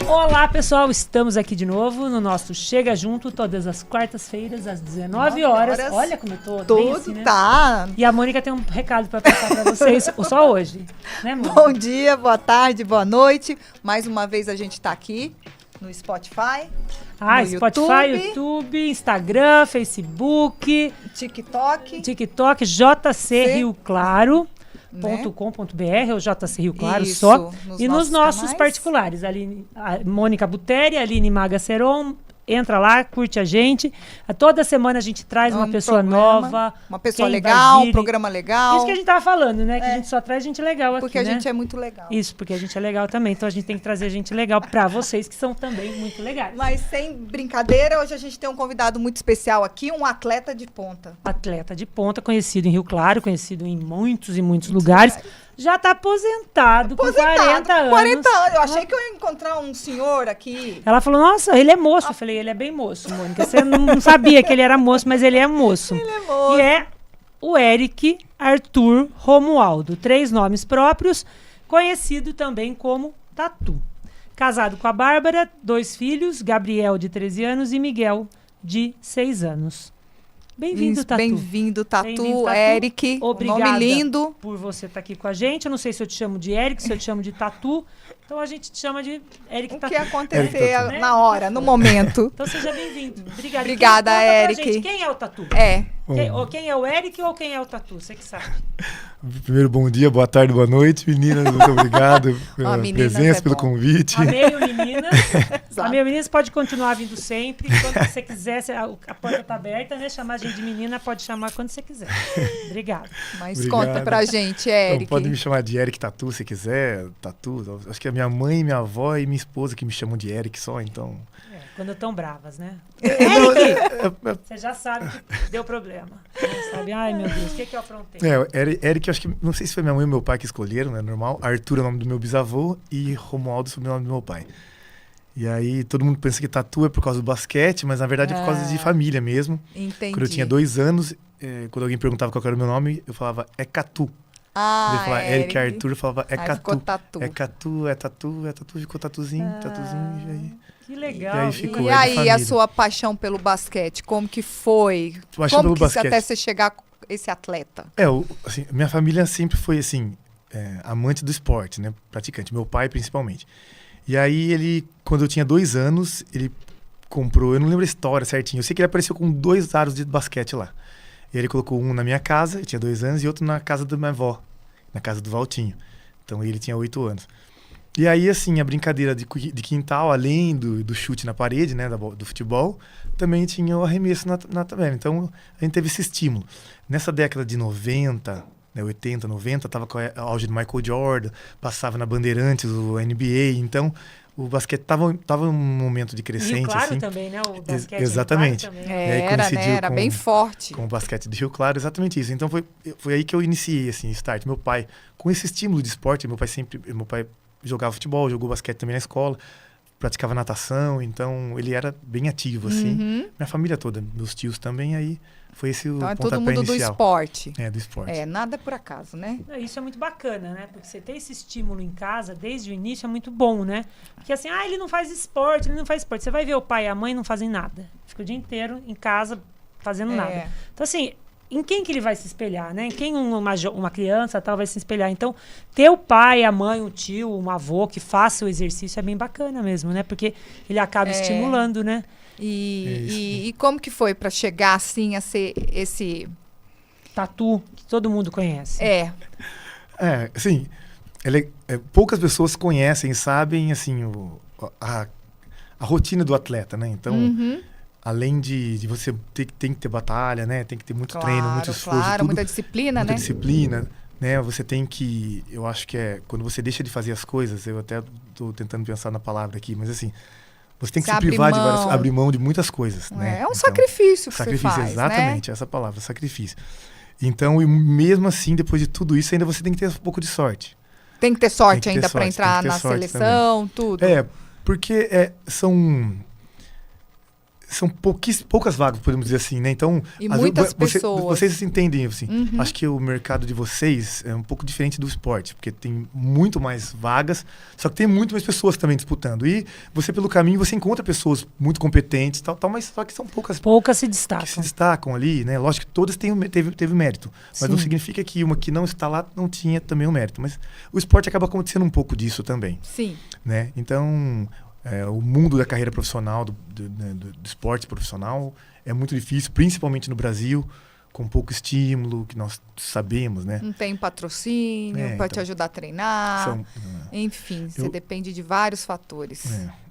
Olá, pessoal, estamos aqui de novo no nosso Chega Junto, todas as quartas-feiras, às 19 horas. Olha como eu tô tudo bem assim, né? Tá. E a Mônica tem um recado para passar para vocês, só hoje, né, Mônica? Bom dia, boa tarde, boa noite. Mais uma vez a gente tá aqui no Spotify. Ah, no Spotify, YouTube, Instagram, Facebook, TikTok, JC Rio Claro. .com.br ou JC Rio Claro. Isso, só. E nos nossos canais particulares. A Mônica Buteri, a Aline Maga Seron. Entra lá, curte a gente. Toda semana a gente traz uma pessoa nova. Uma pessoa legal, um programa legal. Isso que a gente tava falando, né? Que a gente só traz gente legal aqui, porque a gente é muito legal. Isso, porque a gente é legal também. Então a gente tem que trazer gente legal pra vocês, que são também muito legais. Mas sem brincadeira, hoje a gente tem um convidado muito especial aqui, um atleta de ponta. Atleta de ponta, conhecido em Rio Claro, conhecido em muitos e muitos lugares. Já tá aposentado, com 40 anos. 40 anos. Eu achei que eu ia encontrar um senhor aqui. Ela falou, nossa, ele é moço. Eu falei, ele é bem moço, Mônica. Você não sabia que ele era moço, mas ele é moço. Ele é moço. E é o Eric Arthur Romualdo. 3 nomes próprios, conhecido também como Tatu. Casado com a Bárbara, 2 filhos, Gabriel, de 13 anos, e Miguel, de 6 anos. Bem-vindo, Tatu. Bem-vindo, Tatu. Bem-vindo, Tatu. Eric, obrigada, nome lindo. Por você estar aqui com a gente. Eu não sei se eu te chamo de Eric, se eu te chamo de Tatu. Então a gente te chama de Eric Tatu. O que acontecer na hora, no momento. Então seja bem-vindo. Obrigada. Obrigada, Eric. Gente, quem é o Tatu? Quem é o Eric ou quem é o Tatu? Você que sabe. Primeiro, bom dia, boa tarde, boa noite, meninas. Muito obrigado pela presença, pelo convite. Amei o meninas. Amei o meninas, pode continuar vindo sempre. Quando você quiser, a porta está aberta, né? Chamar a gente de menina, pode chamar quando você quiser. Obrigado. Mas Obrigado. Conta pra gente, Eric. Então, pode me chamar de Eric Tatu, se quiser. Tatu. Acho que é minha mãe, minha avó e minha esposa que me chamam de Eric só, então... Quando estão bravas, né? Eric! Você já sabe que deu problema. Você sabe, ai meu Deus, o que eu aprontei? Eric, acho que, não sei se foi minha mãe ou meu pai que escolheram, né? Normal. Arthur é o nome do meu bisavô e Romualdo é o sobrenome do meu pai. E aí todo mundo pensa que Tatu é por causa do basquete, mas na verdade é por causa de família mesmo. Entendi. Quando eu tinha 2 anos, quando alguém perguntava qual era o meu nome, eu falava, é Catu. Ele falava Eric Arthur, eu falava, é Catu. Ficou Tatu. É Catu, é Tatu, ficou Tatuzinho, Tatuzinho, e aí... Que legal. E aí ficou. E aí, a sua paixão pelo basquete, como que foi? Como que até você chegar a esse atleta? Assim, minha família sempre foi, assim, amante do esporte, né? Praticante, meu pai principalmente. E aí ele, quando eu tinha 2 anos, ele comprou, eu não lembro a história certinho, eu sei que ele apareceu com 2 aros de basquete lá. E ele colocou um na minha casa, eu tinha 2 anos, e outro na casa da minha avó, na casa do Valtinho. Então ele tinha 8 anos. E aí, assim, a brincadeira de quintal, além do chute na parede, né, do futebol, também tinha o arremesso na tabela. Então, a gente teve esse estímulo. Nessa década de 90, né, 80, 90, tava com a auge do Michael Jordan, passava na Bandeirantes, o NBA, então o basquete tava um momento de crescente. Rio Claro assim. também, né? O basquete exatamente. Rio Claro também. Era bem forte. Com o basquete de Rio Claro, exatamente isso. Então, foi aí que eu iniciei, assim, start. Meu pai, com esse estímulo de esporte, meu pai jogava futebol, jogou basquete também na escola, praticava natação, então ele era bem ativo, assim. Minha família toda, meus tios também, aí foi esse o pontapé inicial. Todo mundo do esporte. Do esporte. Nada por acaso, né? Isso é muito bacana, né? Porque você ter esse estímulo em casa, desde o início, é muito bom, né? Porque assim, ele não faz esporte. Você vai ver o pai e a mãe não fazem nada. Fica o dia inteiro em casa fazendo nada. Então, assim... Em quem que ele vai se espelhar, né? Em quem uma criança tal vai se espelhar. Então, ter o pai, a mãe, o tio, um avô que faça o exercício é bem bacana mesmo, né? Porque ele acaba estimulando, né? E como que foi para chegar, assim, a ser esse... Tatu, que todo mundo conhece. Assim, poucas pessoas conhecem e sabem, assim, a rotina do atleta, né? Então... Além de você tem que ter batalha, né? Tem que ter muito treino, muito esforço. Tudo, muita disciplina, muita disciplina, né? Você tem que... Eu acho que quando você deixa de fazer as coisas, eu até estou tentando pensar na palavra aqui, mas assim... Você tem que se privar de abrir mão de muitas coisas, né? É um sacrifício que você faz, exatamente, né? Essa palavra, sacrifício. Então, e mesmo assim, depois de tudo isso, ainda você tem que ter um pouco de sorte. Tem que ter sorte ainda para entrar na seleção, também. tudo. Porque são são poucas vagas, podemos dizer assim, né? Então, e muitas pessoas. Vocês entendem, assim. Acho que o mercado de vocês é um pouco diferente do esporte, porque tem muito mais vagas, só que tem muito mais pessoas também disputando. E você, pelo caminho, você encontra pessoas muito competentes, tal, mas só que são poucas se destacam. Que se destacam ali, né? Lógico que todas teve mérito, mas não significa que uma que não está lá não tinha também o mérito. Mas o esporte acaba acontecendo um pouco disso também. Sim. Né? Então, o mundo da carreira profissional, do esporte profissional, é muito difícil, principalmente no Brasil, com pouco estímulo, que nós sabemos, né? Não tem patrocínio para te ajudar a treinar. Enfim, você depende de vários fatores.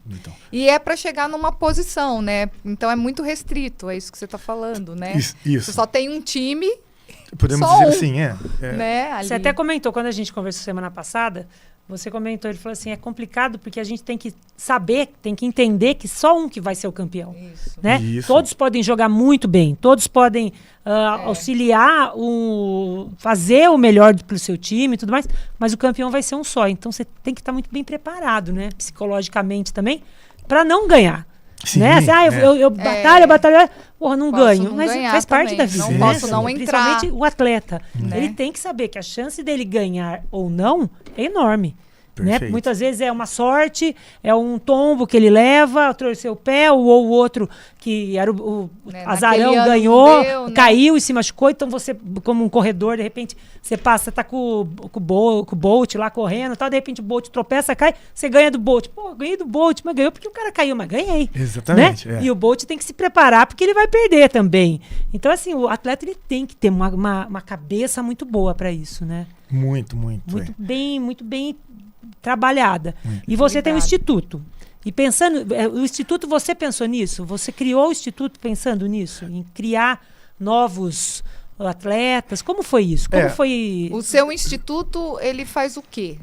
Então. E é para chegar numa posição, né? Então é muito restrito, é isso que você está falando, né? Isso. Você só tem um time. Podemos dizer assim, Né? Você até comentou, quando a gente conversou semana passada, você comentou, ele falou assim, é complicado porque a gente tem que saber, tem que entender que só um que vai ser o campeão. Isso. Né? Isso. Todos podem jogar muito bem, todos podem auxiliar, fazer o melhor para o seu time e tudo mais, mas o campeão vai ser um só. Então você tem que estar muito bem preparado, né? Psicologicamente também, para não ganhar. Sim, né? Assim, eu batalho, porra, não ganho. Mas faz parte da vida. Não posso não entrar. Principalmente o atleta. Né? Ele tem que saber que a chance dele ganhar ou não é enorme. Né? Muitas vezes é uma sorte, é um tombo que ele leva, torceu o pé, ou o outro que era o azarão ganhou, deu, né? Caiu e se machucou. Então você, como um corredor, de repente, você tá com o Bolt lá correndo, tal, de repente o Bolt tropeça, cai, você ganha do Bolt. Pô, ganhei do Bolt, mas ganhou porque o cara caiu, mas ganhei. Exatamente. Né? E o Bolt tem que se preparar porque ele vai perder também. Então, assim, o atleta ele tem que ter uma cabeça muito boa para isso, né? Muito bem trabalhada. E você tem um instituto. E pensando, o instituto, você pensou nisso? Você criou o instituto pensando nisso? Em criar novos atletas? Como foi isso? Como foi... O seu instituto, ele faz o quê?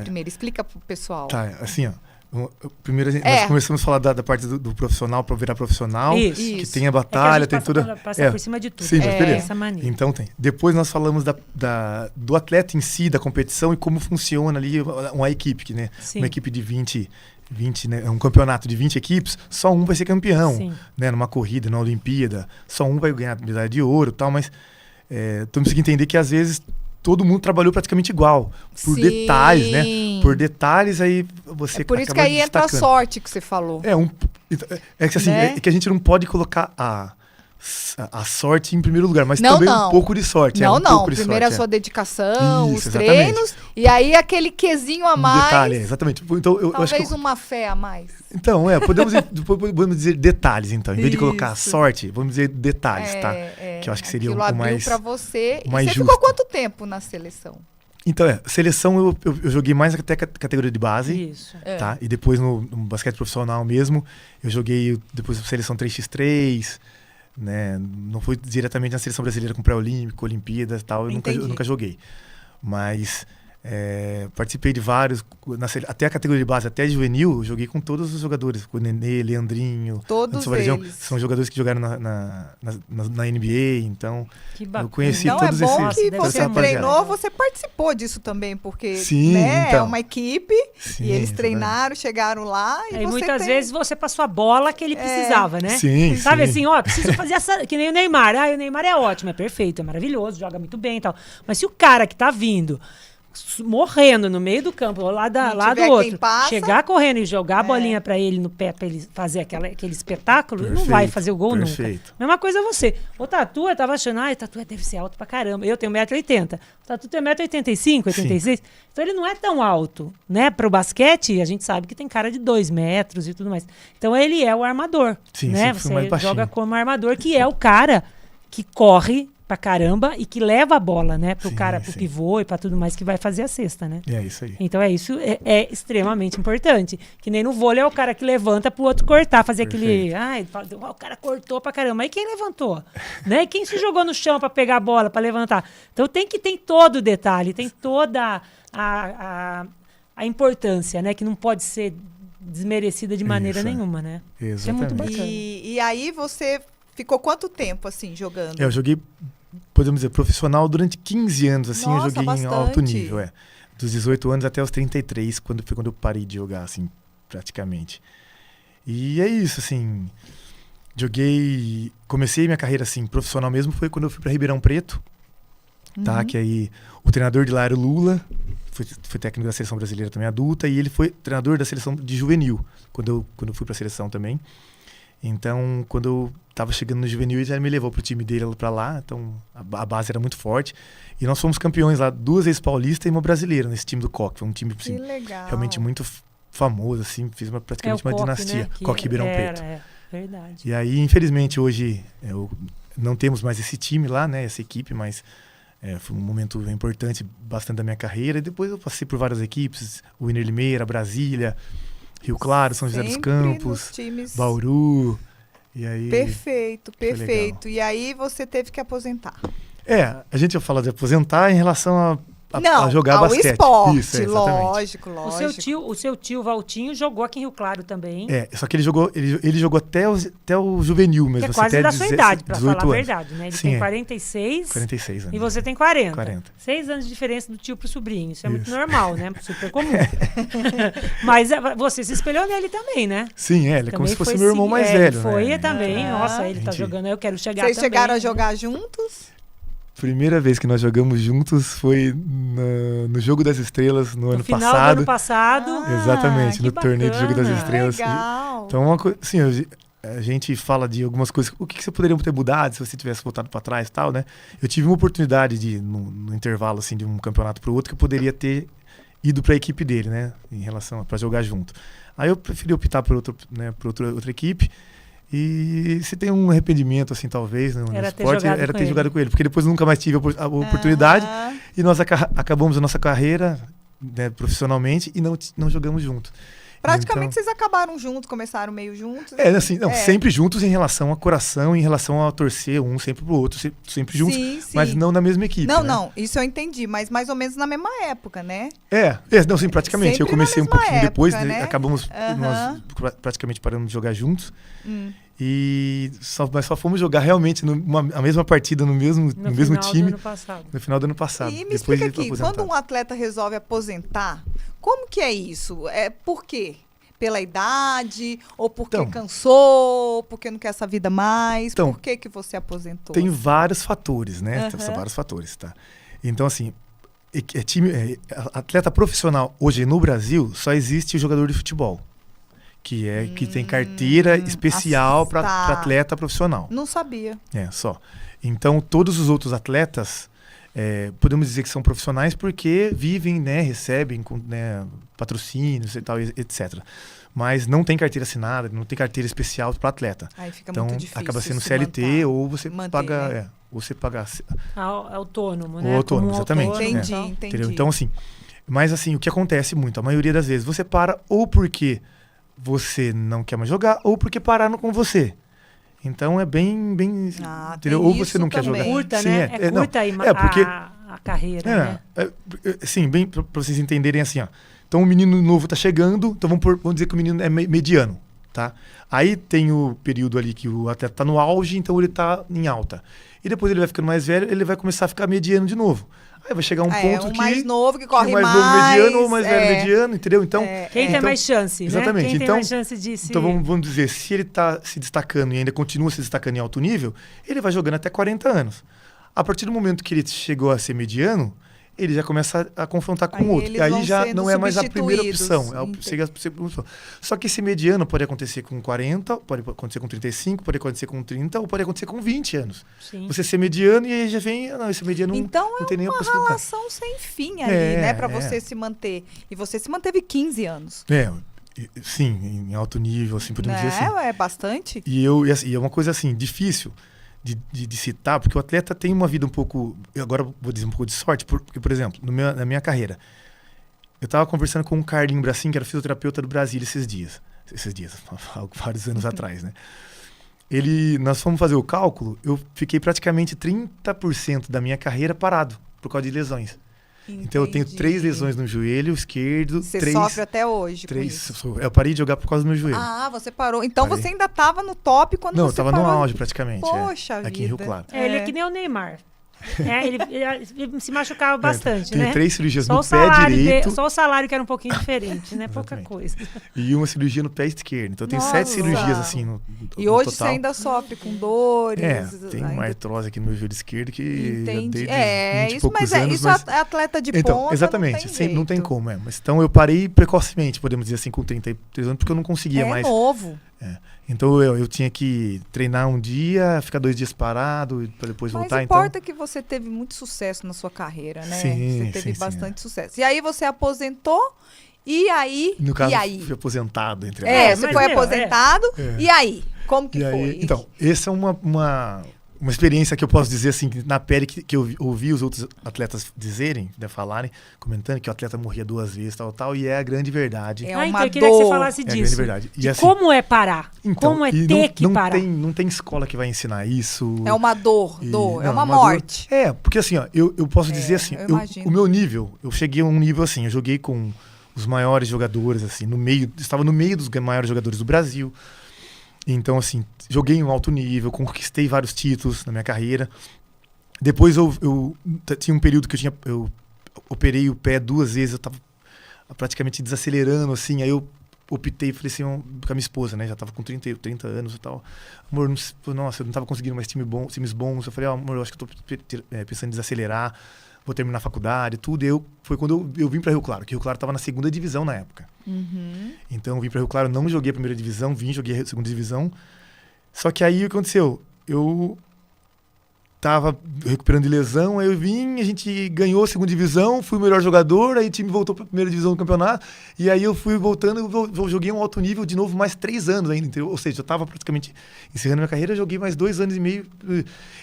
Primeiro, explica pro pessoal. Assim, ó. Primeiro nós começamos a falar da parte do profissional para virar profissional. Isso. Que tem a batalha, tem tudo. Passa por cima de tudo. Sim, mas beleza. Essa maneira. Então tem. Depois nós falamos do atleta em si, da competição e como funciona ali uma equipe, né? Sim. Uma equipe de 20, né? Um campeonato de 20 equipes, só um vai ser campeão. Sim. Né? Numa corrida, numa Olimpíada, só um vai ganhar medalha de ouro e tal, mas temos que entender que às vezes todo mundo trabalhou praticamente igual. Por detalhes, né? Por detalhes, aí você por isso que aí entra a sorte que você falou. É que a gente não pode colocar a sorte em primeiro lugar, mas também um pouco de sorte. Primeiro a sua dedicação, os treinos, e aí aquele quezinho a mais. Detalhe, exatamente. Então, talvez uma fé a mais. Então, podemos dizer detalhes, então. Em vez de colocar sorte, vamos dizer detalhes, tá? Que eu acho que seria o mais pra você. O mais você justo. Ficou quanto tempo na seleção? Então, seleção eu joguei mais até categoria de base. Isso. Tá? E depois no basquete profissional mesmo, eu joguei depois seleção 3x3, né? Não foi diretamente na seleção brasileira com pré-olímpico, Olimpíadas e tal, eu nunca joguei. Mas participei de vários, até a categoria de base, até juvenil, eu joguei com todos os jogadores, com o Nenê, Leandrinho, todos eles. São jogadores que jogaram na NBA, então eu conheci então todos esses. Então é bom esses. que você treinou, você participou disso também, porque é uma equipe, e eles treinaram, chegaram lá, e muitas vezes você passou a bola que ele precisava, né? Sim, sabe assim, preciso fazer essa, que nem o Neymar. O Neymar é ótimo, é perfeito, é maravilhoso, joga muito bem e tal. Mas se o cara que tá vindo morrendo no meio do campo, lá do outro, chegar correndo e jogar a bolinha pra ele no pé, pra ele fazer aquele espetáculo, ele não vai fazer o gol nunca. Mesma coisa você. O Tatu, eu tava achando, Tatu deve ser alto pra caramba. Eu tenho 1,80 m. O Tatu tem 1,85 m, 86 m. Então ele não é tão alto, né? Pro basquete, a gente sabe que tem cara de 2 metros e tudo mais. Então ele é o armador, né? Você joga como armador, que é o cara que corre pra caramba e que leva a bola, né? Pro pivô e pra tudo mais que vai fazer a cesta, né? É isso aí. Então isso é extremamente importante. Que nem no vôlei é o cara que levanta pro outro cortar, fazer aquele... o cara cortou pra caramba. Mas quem levantou? Né? E quem se jogou no chão pra pegar a bola, pra levantar? Então tem todo o detalhe, tem toda a importância, né? Que não pode ser desmerecida de maneira nenhuma, né? Exatamente. Isso é muito bacana. E aí você ficou quanto tempo, assim, jogando? Eu joguei, podemos dizer, profissional durante 15 anos, assim. Nossa, eu joguei bastante. Em alto nível, Dos 18 anos até os 33, foi quando eu parei de jogar, assim, praticamente. E é isso, assim. Comecei minha carreira assim, profissional mesmo, foi quando eu fui para Ribeirão Preto, tá? Que aí o treinador de lá era o Lula, foi técnico da seleção brasileira também adulta, e ele foi treinador da seleção de juvenil, quando eu fui para a seleção também. Então, quando eu tava chegando no juvenil, ele já me levou pro time dele para lá, então a base era muito forte. E nós fomos campeões lá, 2 vezes paulista e uma brasileira nesse time do Coque. Foi um time assim, realmente muito famoso, assim, fiz praticamente uma dinastia. Né? Coque Ribeirão Preto. Verdade. E aí, infelizmente, hoje não temos mais esse time lá, né? Essa equipe, mas foi um momento importante bastante da minha carreira. E depois eu passei por várias equipes, o Inter Limeira, Brasília, Rio Claro, São José dos Campos, Bauru. E aí, perfeito. E aí você teve que aposentar. A gente ia falar de aposentar em relação a jogar ao basquete. Esporte, isso, lógico. O seu tio Valtinho jogou aqui em Rio Claro também. Só que ele jogou até o juvenil mesmo. Que é quase da sua idade, pra falar a verdade, né? Ele Sim, tem 46. 46 anos. E você tem 40. 40. 6 anos de diferença do tio pro sobrinho. Isso é muito normal, né? Super comum. Mas você se espelhou nele também, né? Sim, ele é como se fosse meu irmão mais velho. Foi também. Nossa, ele tá jogando, eu quero chegar também. Vocês chegaram a jogar juntos? Primeira vez que nós jogamos juntos foi no Jogo das Estrelas no ano final passado. Do ano passado. Exatamente, no torneio do Jogo das Estrelas. Legal. Então, uma coisa, assim, a gente fala de algumas coisas. O que você poderia ter mudado se você tivesse voltado para trás e tal, né? Eu tive uma oportunidade no intervalo, assim, de um campeonato para o outro, que eu poderia ter ido para a equipe dele, né? Em relação para jogar junto. Aí eu preferi optar por outra equipe. E se tem um arrependimento, assim, talvez, no esporte, era ter jogado com ele. Porque depois eu nunca mais tive a oportunidade. E nós acabamos a nossa carreira, né, profissionalmente e não jogamos junto. Praticamente vocês acabaram juntos, começaram meio juntos. Sempre juntos em relação a coração, em relação a torcer um sempre pro outro, sempre juntos, sim. mas não na mesma equipe. Não, isso eu entendi, mas mais ou menos na mesma época, né? Sim, praticamente. Sempre eu comecei um pouquinho época, depois, né? Acabamos nós praticamente parando de jogar juntos. E só fomos jogar realmente a mesma partida no mesmo time no final do ano passado. E me explica aqui, quando um atleta resolve aposentar, como que é isso? Por quê? Pela idade? Ou porque cansou? Porque não quer essa vida mais? Por que você aposentou? Tem vários fatores, né? São vários fatores, tá? Então, assim, atleta profissional hoje no Brasil só existe o jogador de futebol. Que tem carteira especial para atleta profissional. Não sabia. Só. Então, todos os outros atletas, podemos dizer que são profissionais porque vivem, né, recebem patrocínios e tal, etc. Mas não tem carteira assinada, não tem carteira especial para atleta. Aí fica então, muito difícil acaba sendo CLT ou você paga... né? Ou você paga... Autônomo, né? O autônomo, exatamente. Entendi. Entendeu? Então, assim... Mas, assim, o que acontece muito, a maioria das vezes, você para ou porque você não quer mais jogar, ou porque pararam com você. Então é bem entendeu? Ou você não quer jogar. Curta, sim, né? Curta porque a carreira, né? Sim, bem para vocês entenderem assim, ó. Então o menino novo tá chegando, então vamos dizer que o menino é mediano, tá? Aí tem o período ali que o atleta tá no auge, então ele tá em alta. E depois ele vai ficando mais velho, ele vai começar a ficar mediano de novo. Aí vai chegar um ponto que... mais novo que corre mais. novo mediano ou mais velho mediano, entendeu? Então, quem tem mais chance, exatamente. Né? Quem tem mais chance de se... Então vamos dizer, se ele está se destacando e ainda continua se destacando em alto nível, ele vai jogando até 40 anos. A partir do momento que ele chegou a ser mediano, ele já começa a confrontar com o outro. E aí já não é mais a primeira opção. Só que esse mediano pode acontecer com 40, pode acontecer com 35, pode acontecer com 30 ou pode acontecer com 20 anos. Sim. Você ser mediano e aí já vem... Não, esse mediano então não tem nem a possibilidade. Então é uma relação sem fim ali, né? Pra você se manter. E você se manteve 15 anos. Sim, em alto nível, assim, podemos dizer assim. É bastante. E é uma coisa assim, difícil de citar, porque o atleta tem uma vida um pouco... Agora vou dizer um pouco de sorte, porque, por exemplo, na minha carreira, eu estava conversando com o Carlinho Bracin, que era fisioterapeuta do Brasil esses dias, vários anos atrás, né? Nós fomos fazer o cálculo, eu fiquei praticamente 30% da minha carreira parado, por causa de lesões. Entendi. Então eu tenho 3 lesões no joelho esquerdo. Você sofre até hoje? 3. Eu parei de jogar por causa do meu joelho. Você parou. Então você ainda estava no top quando você parou? Não, eu estava no auge praticamente. Poxa vida. Aqui em Rio Claro. Ele é que nem o Neymar. Ele se machucava bastante, tem né? 3 cirurgias só no pé direito. Só o salário que era um pouquinho diferente, né? Pouca coisa. E uma cirurgia no pé esquerdo. Então tem 7 cirurgias assim no E hoje total. Você ainda sofre com dores. Tem uma artrose aqui no meu joelho esquerdo que Entendi. desde 20 isso, mas anos, isso é atleta de ponta. Exatamente, não tem como. Mas então eu parei precocemente, podemos dizer assim, com 33 anos, porque eu não conseguia mais. É novo. Então eu tinha que treinar um dia, ficar 2 dias parado para depois voltar. Mas importa que você teve muito sucesso na sua carreira, né? Você teve bastante sucesso. E aí você aposentou, e aí... No caso, fui aposentado, entre você foi aposentado, e aí? Como que foi? Então, essa é uma experiência que eu posso dizer assim, na pele, que eu ouvi os outros atletas dizerem, falarem, comentando que o atleta morria 2 vezes, tal, e é a grande verdade. É uma então eu queria que você falasse disso. É a grande verdade. E assim, como é parar? Então, como é ter que parar? Não tem escola que vai ensinar isso. É uma dor, é uma morte. Porque assim, ó, eu posso dizer assim, o meu nível, eu cheguei a um nível assim, eu joguei com os maiores jogadores, assim, estava no meio dos maiores jogadores do Brasil. Então, assim, joguei em um alto nível, conquistei vários títulos na minha carreira. Depois eu tinha um período que eu operei o pé 2 vezes, eu tava praticamente desacelerando, assim, aí eu optei, falei assim, com a minha esposa, né, já tava com 30 anos e tal. Amor, nossa, eu não tava conseguindo mais times bons. Eu falei, amor, eu acho que eu tô pensando em desacelerar, vou terminar a faculdade, tudo. Foi quando eu vim para Rio Claro, que Rio Claro estava na 2ª divisão na época. Então eu vim para Rio Claro, não joguei a 1ª divisão, joguei a 2ª divisão. Só que aí o que aconteceu? Eu tava recuperando de lesão, aí eu vim, a gente ganhou a 2ª divisão, fui o melhor jogador, aí o time voltou para a 1ª divisão do campeonato, e aí eu fui voltando, eu joguei um alto nível de novo mais 3 anos ainda, entendeu? Ou seja, eu estava praticamente encerrando minha carreira, joguei mais 2 anos e meio,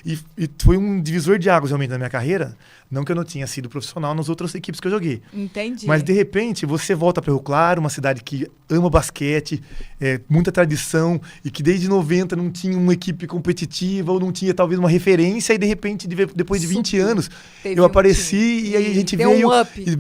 e foi um divisor de águas realmente na minha carreira, não que eu não tinha sido profissional nas outras equipes que eu joguei. Entendi. Mas de repente você volta para Rio Claro, uma cidade que ama basquete, muita tradição, e que desde 90 não tinha uma equipe competitiva, ou não tinha talvez uma referência, e de repente, depois de 20 anos, eu apareci e aí a gente veio...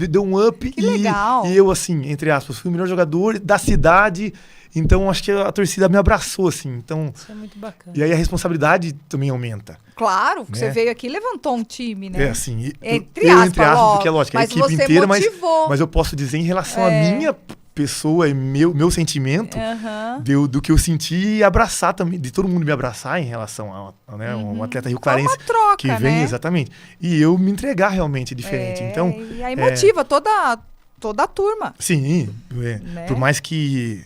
Deu um up. Que legal. E eu, assim, entre aspas, fui o melhor jogador da cidade. Então, acho que a torcida me abraçou, assim. Então, isso é muito bacana. E aí a responsabilidade também aumenta. Claro, porque você veio aqui e levantou um time, né? Assim, entre aspas, porque é lógico, a equipe inteira, mas eu posso dizer em relação à minha pessoa e meu sentimento do que eu senti e abraçar também, de todo mundo me abraçar em relação a um atleta rioclarense. É uma troca, que vem, né? Exatamente. E eu me entregar realmente diferente. Então, e aí motiva toda a turma. Sim, né? Por mais que...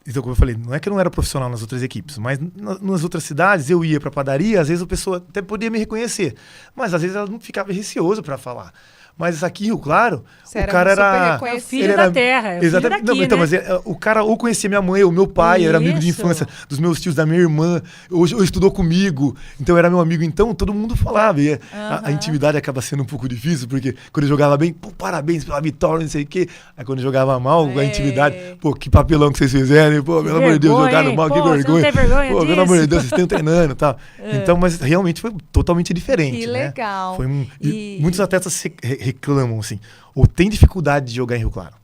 Então, como eu falei, não é que eu não era profissional nas outras equipes, mas nas outras cidades eu ia pra padaria, às vezes a pessoa até podia me reconhecer, mas às vezes ela não ficava receoso pra falar. Mas aqui em Rio Claro, o cara era... É o filho da terra, é o exatamente, filho daqui, então, mas o cara ou conhecia minha mãe ou meu pai, era amigo de infância dos meus tios, da minha irmã, ou estudou comigo, então era meu amigo. Então todo mundo falava. E a intimidade acaba sendo um pouco difícil, porque quando eu jogava bem, parabéns pela vitória, não sei o quê. Aí quando eu jogava mal, a intimidade, que papelão que vocês fizeram, pelo amor de Deus, jogaram mal, que vergonha. Você não tem vergonha disso? Pelo amor de Deus, vocês estão treinando e tal. Então, mas realmente foi totalmente diferente. Que legal. E muitos atletas reclamam, assim, ou tem dificuldade de jogar em Rio Claro.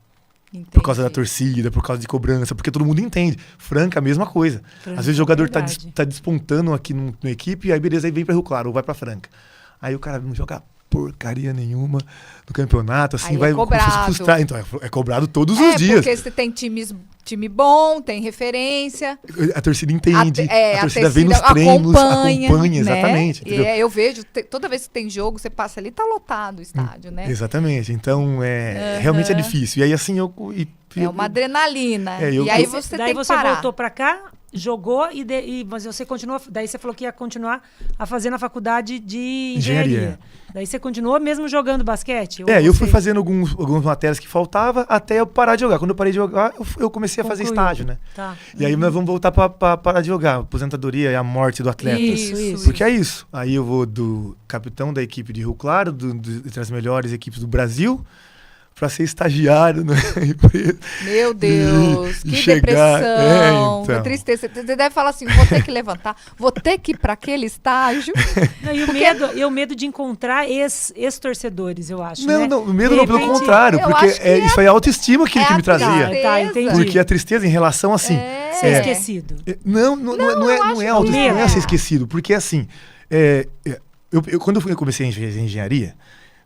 Entendi. Por causa da torcida, por causa de cobrança, porque todo mundo entende. Franca, a mesma coisa. Às vezes o jogador tá despontando aqui na equipe, e aí beleza, aí vem pra Rio Claro, ou vai pra Franca. Aí o cara não joga porcaria nenhuma no campeonato, assim, vai se frustrar. Então, é cobrado todos os dias. Porque você tem time bom, tem referência. A torcida entende, a torcida vem nos treinos, acompanha, exatamente. Né? Eu vejo, toda vez que tem jogo, você passa ali, tá lotado o estádio, né? Exatamente. Então, realmente é difícil. E aí, assim, é uma adrenalina. E aí você tem que parar. Voltou pra cá, jogou, mas você continuou. Daí você falou que ia continuar a fazer na faculdade de engenharia. Daí você continuou mesmo jogando basquete? Eu fui fazendo algumas matérias que faltava até eu parar de jogar. Quando eu parei de jogar, eu comecei a fazer estágio, né? Tá. E aí nós vamos voltar para parar de jogar. A aposentadoria e a morte do atleta. Isso. Porque é isso. Aí eu vou do capitão da equipe de Rio Claro, entre as melhores equipes do Brasil, para ser estagiário na empresa. Meu Deus, que depressão, que tristeza. Você deve falar assim, vou ter que levantar, vou ter que ir para aquele estágio. Não, e o medo de encontrar ex-torcedores, eu acho, Não, o medo não, pelo contrário, porque isso aí é a autoestima que me trazia. Tá, entendi. Porque a tristeza em relação, assim... Ser esquecido. Não é autoestima, não é ser esquecido, porque assim... quando eu comecei a engenharia,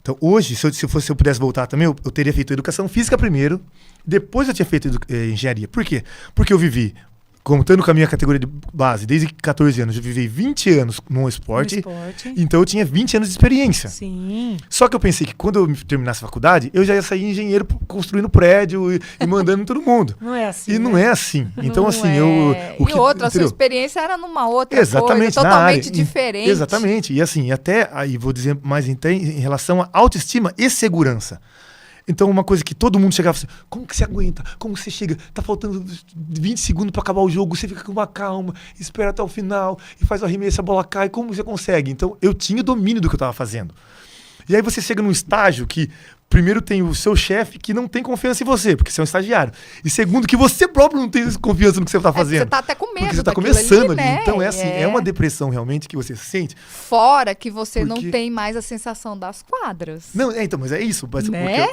então hoje, se eu pudesse voltar também, eu teria feito educação física primeiro, depois eu tinha feito engenharia. Por quê? Porque eu vivi, contando com a minha categoria de base, desde 14 anos, eu vivi 20 anos num esporte, então eu tinha 20 anos de experiência. Sim. Só que eu pensei que quando eu terminasse a faculdade, eu já ia sair engenheiro construindo prédio e mandando em todo mundo. Não é assim. E não é assim. Então, Não assim, é. A sua experiência era numa outra exatamente, coisa, totalmente diferente. Exatamente. E assim, até aí vou dizer mais em relação à autoestima e segurança. Então, uma coisa que todo mundo chegava assim, como que você aguenta? Como que você chega? Tá faltando 20 segundos para acabar o jogo, você fica com uma calma, espera até o final e faz o arremesso, a bola cai, como você consegue? Então, eu tinha domínio do que eu tava fazendo. E aí você chega num estágio que, primeiro, tem o seu chefe que não tem confiança em você, porque você é um estagiário. E segundo, que você próprio não tem confiança no que você tá fazendo. Você tá até com medo. Porque você tá começando ali. Né? Então é assim, é uma depressão realmente que você sente. Fora que você não tem mais a sensação das quadras. Não, então, mas é isso. Mas né?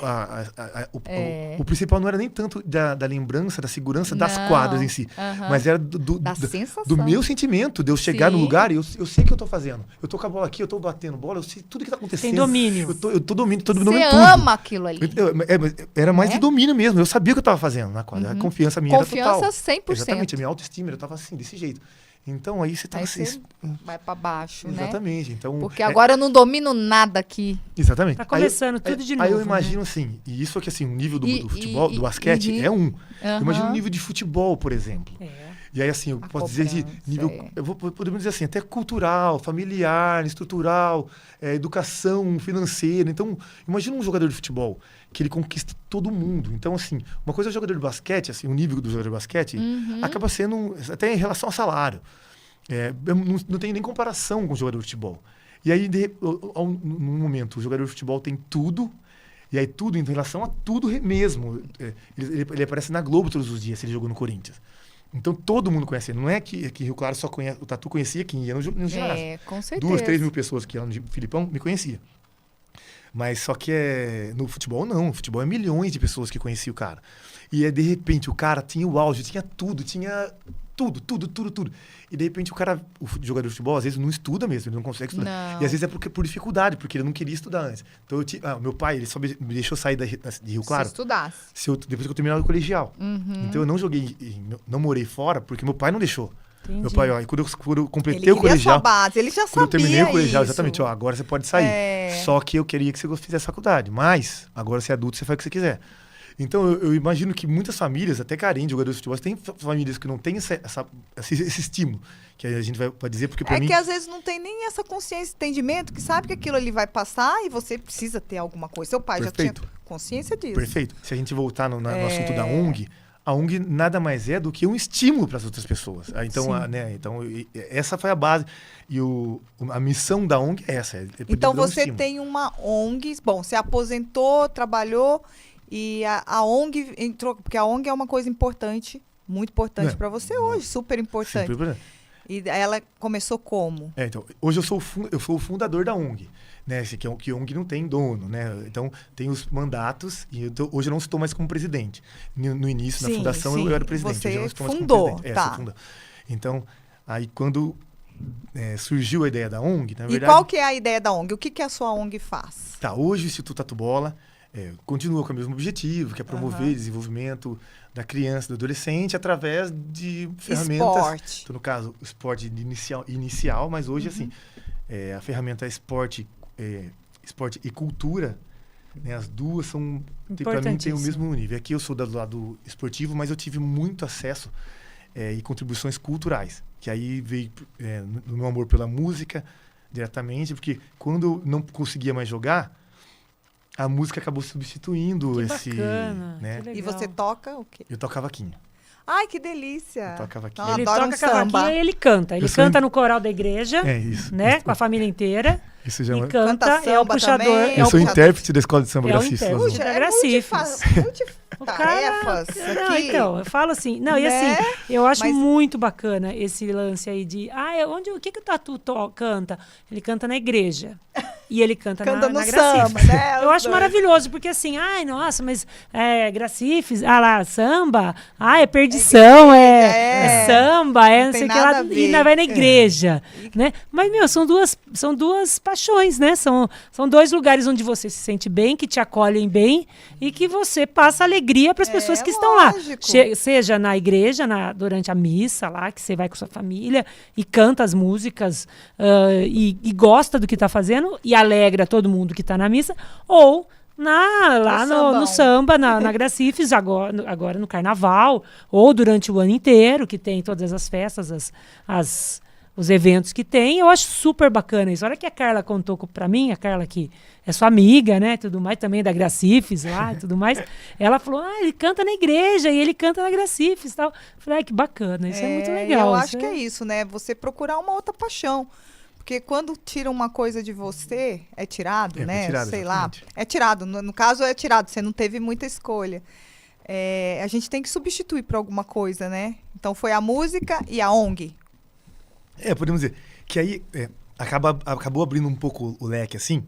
Porque o principal não era nem tanto da lembrança, da segurança das quadras em si. Mas era do meu sentimento, de eu chegar no lugar e eu sei o que eu tô fazendo. Eu tô com a bola aqui, eu tô batendo bola, eu sei tudo que tá acontecendo. Tem domínio. Eu tô dominando tudo. Você ama aquilo ali. Era mais de domínio mesmo. Eu sabia o que eu tava fazendo na quadra. A confiança minha era total. Confiança 100%. Exatamente. A minha autoestima, eu tava assim, desse jeito. Então aí você tava assim. Você vai pra baixo, né? Exatamente. Então, porque agora eu não domino nada aqui. Exatamente. Tá começando tudo de novo. Aí eu imagino assim, e isso aqui assim, o nível do futebol, do basquete é um. Eu imagino o nível de futebol, por exemplo. E aí, assim, eu posso dizer de nível. Podemos dizer assim, até cultural, familiar, estrutural, educação financeira. Então, imagina um jogador de futebol que ele conquista todo mundo. Então, assim, uma coisa é o jogador de basquete, assim, o nível do jogador de basquete acaba sendo até em relação ao salário. Eu não tem nem comparação com o jogador de futebol. E aí, num momento, o jogador de futebol tem tudo. E aí, tudo em relação a tudo mesmo. Ele aparece na Globo todos os dias, se ele jogou no Corinthians. Então, todo mundo conhece ele. Não é que Rio Claro só conhece... O Tatu conhecia quem ia no ginásio. Com certeza. 2, 3 mil pessoas que iam no Filipão me conhecia. Mas só que no futebol, não. No futebol é milhões de pessoas que conheciam o cara. E de repente, o cara tinha o auge, tinha tudo. Tudo. E de repente, o jogador de futebol, às vezes, não estuda mesmo. Ele não consegue estudar. Não. E às vezes é por dificuldade, porque ele não queria estudar antes. Então, meu pai, ele só me deixou sair de Rio Claro. Se estudasse. Depois que eu terminava o colegial. Então, eu não joguei, não morei fora, porque meu pai não deixou. Entendi. Meu pai, quando eu completei o colegial... Sua base, ele já sabia quando eu terminei o colegial, isso. exatamente, agora você pode sair. Só que eu queria que você fizesse faculdade. Mas, agora você é adulto, você faz o que você quiser. Então, eu imagino que muitas famílias, até carentes de jogadores de futebol, tem famílias que não têm esse estímulo, que a gente vai dizer, porque para mim... que às vezes não tem nem essa consciência, entendimento, que sabe que aquilo ali vai passar e você precisa ter alguma coisa. Seu pai já tinha consciência disso. Perfeito. Se a gente voltar no assunto da ONG, a ONG nada mais é do que um estímulo para as outras pessoas. Então, então, essa foi a base. E a missão da ONG é essa. Então, você tem uma ONG... Bom, você aposentou, trabalhou... E a ONG entrou, porque a ONG é uma coisa importante, muito importante para você hoje, super importante. Super. E ela começou como? Então, hoje eu sou o fundador da ONG, né? Que a ONG não tem dono, né? Então, tem os mandatos, e hoje eu não estou mais como presidente. No início, na fundação, eu era presidente. Você hoje eu não estou fundou, mais como presidente. Fundou. Então, aí quando surgiu a ideia da ONG, na verdade... E qual que é a ideia da ONG? O que a sua ONG faz? Hoje o Instituto Tatu Bola continua com o mesmo objetivo, que é promover o desenvolvimento da criança, do adolescente, através de ferramentas... Esporte. Então, no caso, o esporte inicial, mas hoje, assim, a ferramenta esporte e cultura, né, as duas são, para mim, tem o mesmo nível. Aqui eu sou do lado esportivo, mas eu tive muito acesso e contribuições culturais, que aí veio no meu amor pela música, diretamente, porque quando eu não conseguia mais jogar, a música acabou substituindo bacana, né? E você toca o quê? Eu toco cavaquinho. Ai, que delícia! Eu toco cavaquinho. Ele toca cavaquinho e ele canta. Ele canta no coral da igreja, né? Com a família inteira. Isso já e canta, é o puxador. Eu sou intérprete da Escola de Samba Gracifas. Tarefas aqui. Então, eu falo assim, e assim, eu acho muito bacana esse lance aí de, o que o Tatu canta? Ele canta na igreja. e ele canta no na samba, Gracifes. né? Eu acho maravilhoso, porque assim, ai, nossa, mas Gracifes, lá, samba, é perdição, é samba, não sei o que lá, e ainda vai na igreja, né? Mas, meu, são duas paixões, né? São 2 lugares onde você se sente bem, que te acolhem bem e que você passa alegria para as pessoas que estão lá. Seja na igreja, durante a missa lá, que você vai com sua família e canta as músicas e gosta do que está fazendo e alegra todo mundo que está na missa, ou lá no samba, na Gracifes, agora no carnaval, ou durante o ano inteiro, que tem todas as festas, os eventos que tem. Eu acho super bacana isso. A hora que a Carla contou pra mim, a Carla que é sua amiga, né, tudo mais, também da Gracifes lá e tudo mais, ela falou, ele canta na igreja e ele canta na Gracifes e tal. Eu falei, que bacana, isso é muito legal. Eu acho que é isso, né, você procurar uma outra paixão. Porque quando tira uma coisa de você, é tirado, né? Tirado, sei exatamente. lá. É tirado. No caso, é tirado. Você não teve muita escolha. A gente tem que substituir por alguma coisa, né? Então, foi a música e a ONG. Podemos dizer. Que aí acabou abrindo um pouco o leque, assim.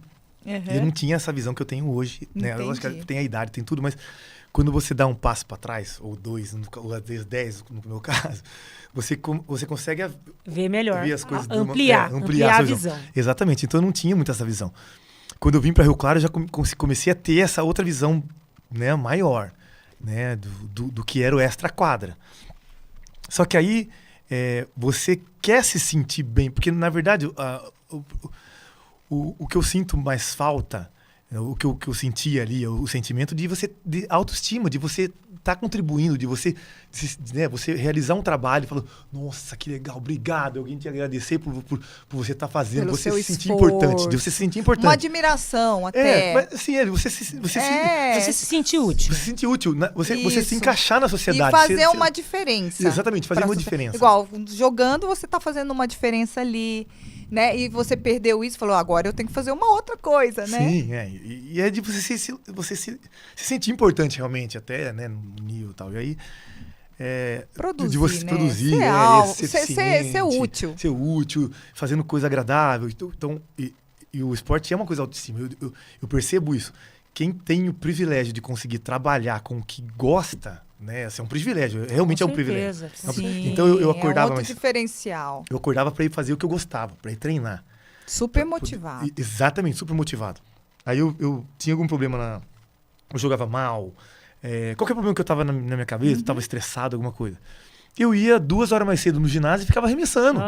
E eu não tinha essa visão que eu tenho hoje. Né? Eu acho que tem a idade, tem tudo, mas quando você dá um passo para trás, ou 2, ou às vezes 10, no meu caso, você consegue ver melhor, ver as coisas, ampliar a visão. Exatamente, então eu não tinha muito essa visão. Quando eu vim para Rio Claro, eu já comecei a ter essa outra visão, né, maior, né, do que era o extra-quadra. Só que aí você quer se sentir bem, porque na verdade o que eu sinto mais falta, o que eu sentia ali, o sentimento de autoestima, de você estar contribuindo, de você, né, você realizar um trabalho e falar, nossa, que legal, obrigado, alguém te agradecer por você estar fazendo, pelo você seu se sentir esforço. importante, de você se sentir importante. Uma admiração até. Mas assim, você se sentir útil. Você se sentir útil, você se encaixar na sociedade. E fazer uma diferença. Exatamente, fazer uma diferença. Igual, jogando, você está fazendo uma diferença ali. Né? E você perdeu isso e falou, agora eu tenho que fazer uma outra coisa, né? Sim, e é de você se sentir importante realmente, até, né, no nível e tal. E aí, produzir, de você né? produzir, ser útil. Ser útil, fazendo coisa agradável. Então, e o esporte é uma coisa autoestima. Eu percebo isso. Quem tem o privilégio de conseguir trabalhar com o que gosta, né? Assim, é um privilégio. Realmente é um privilégio. Sim, então eu acordava. É outro diferencial. Eu acordava para ir fazer o que eu gostava, para ir treinar. Super motivado. Exatamente, super motivado. Aí eu tinha algum problema eu jogava mal. Qualquer problema que eu tava na minha cabeça, eu tava estressado, alguma coisa. Eu ia 2 horas mais cedo no ginásio e ficava arremessando.